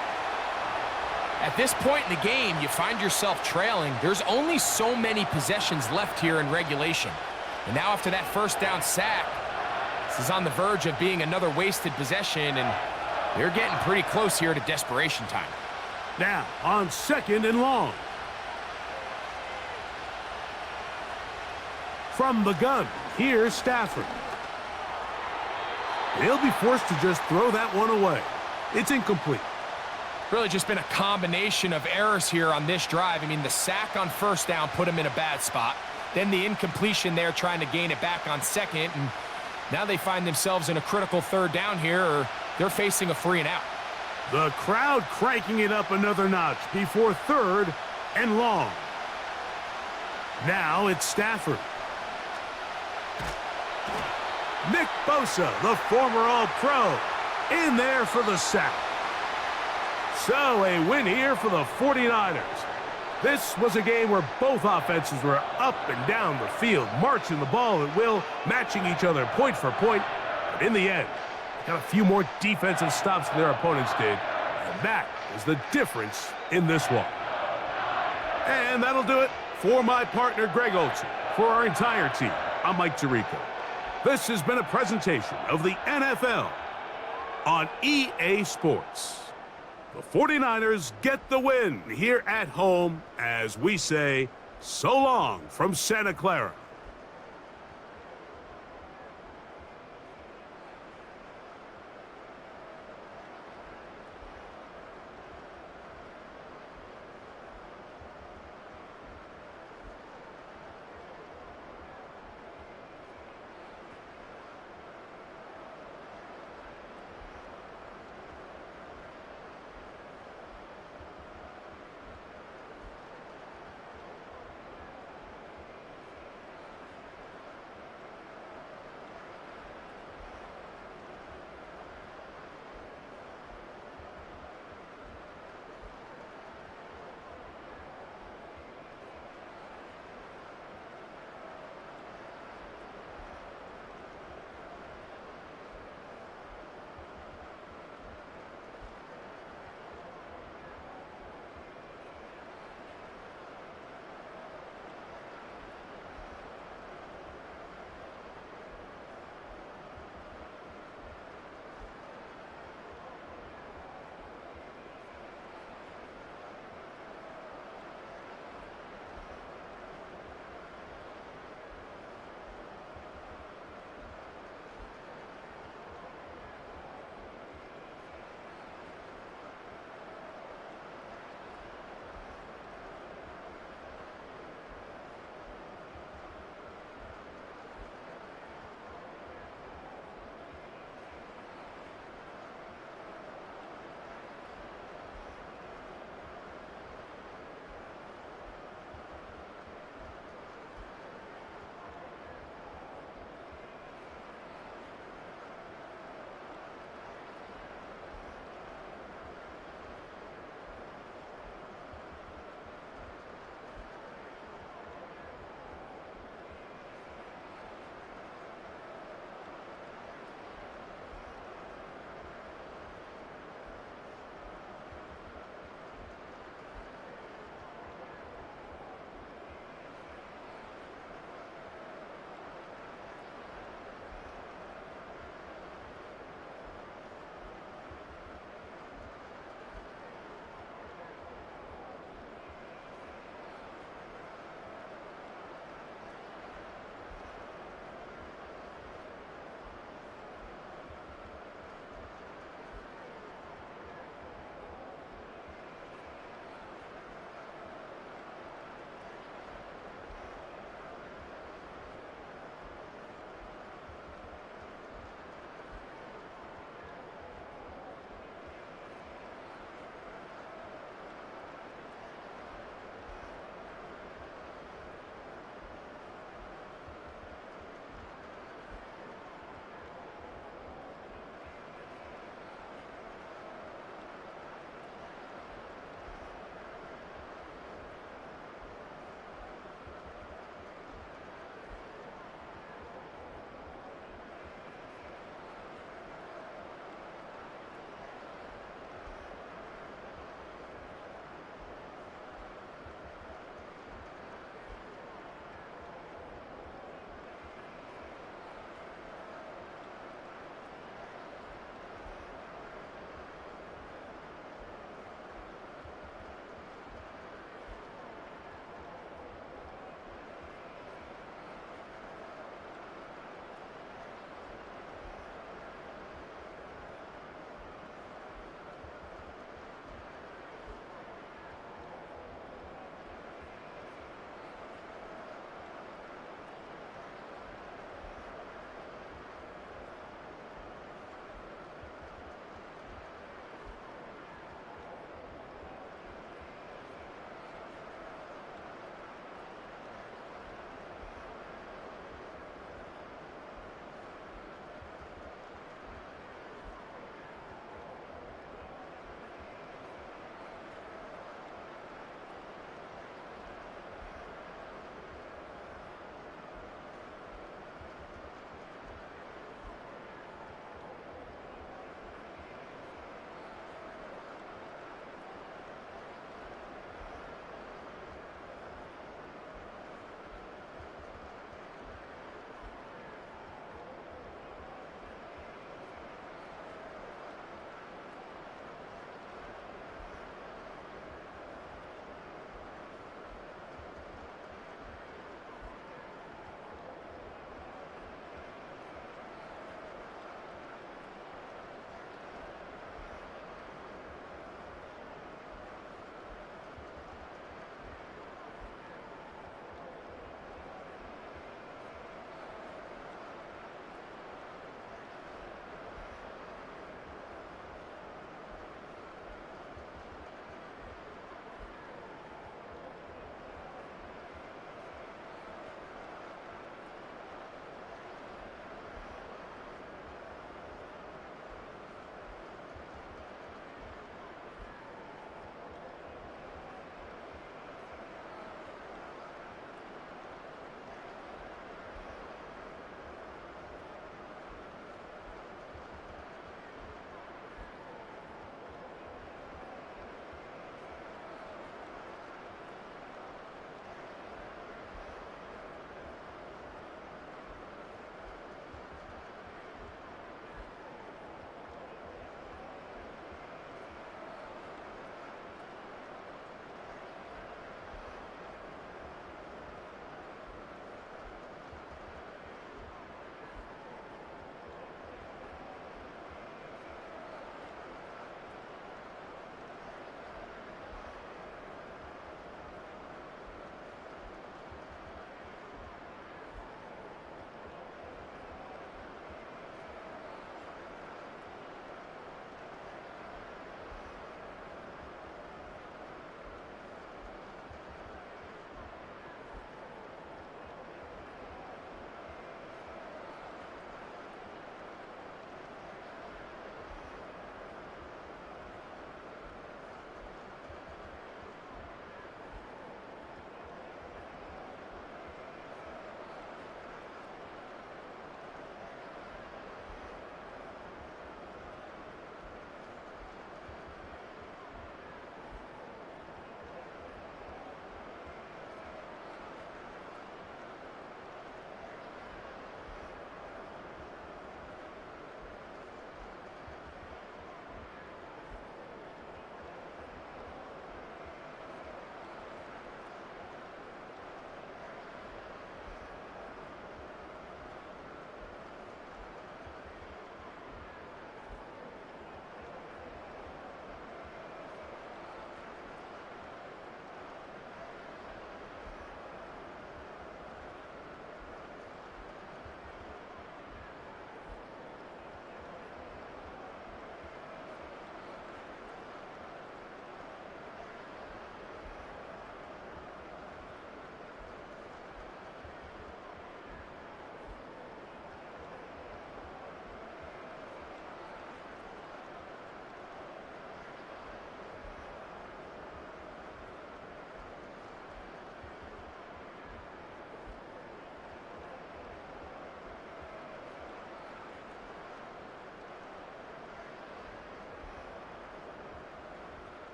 At this point in the game, you find yourself trailing. There's only so many possessions left here in regulation. And now after that first down sack, this is on the verge of being another wasted possession, and they're getting pretty close here to desperation time. Now on second and long. From the gun, here's Stafford. He'll be forced to just throw that one away. It's incomplete. Really just been a combination of errors here on this drive. I mean, the sack on first down put him in a bad spot. Then the incompletion there trying to gain it back on second. And now they find themselves in a critical third down here, or they're facing a 3 and out. The crowd cranking it up another notch before third and long. Now it's Stafford. Nick Bosa, the former All-Pro, in there for the sack. So a win here for the 49ers. This was a game where both offenses were up and down the field, marching the ball at will, matching each other point for point. But in the end, got a few more defensive stops than their opponents did. And that is the difference in this one. And that'll do it for my partner, Greg Olson. For our entire team, I'm Mike Tirico. This has been a presentation of the NFL on EA Sports. The 49ers get the win here at home as we say so long from Santa Clara.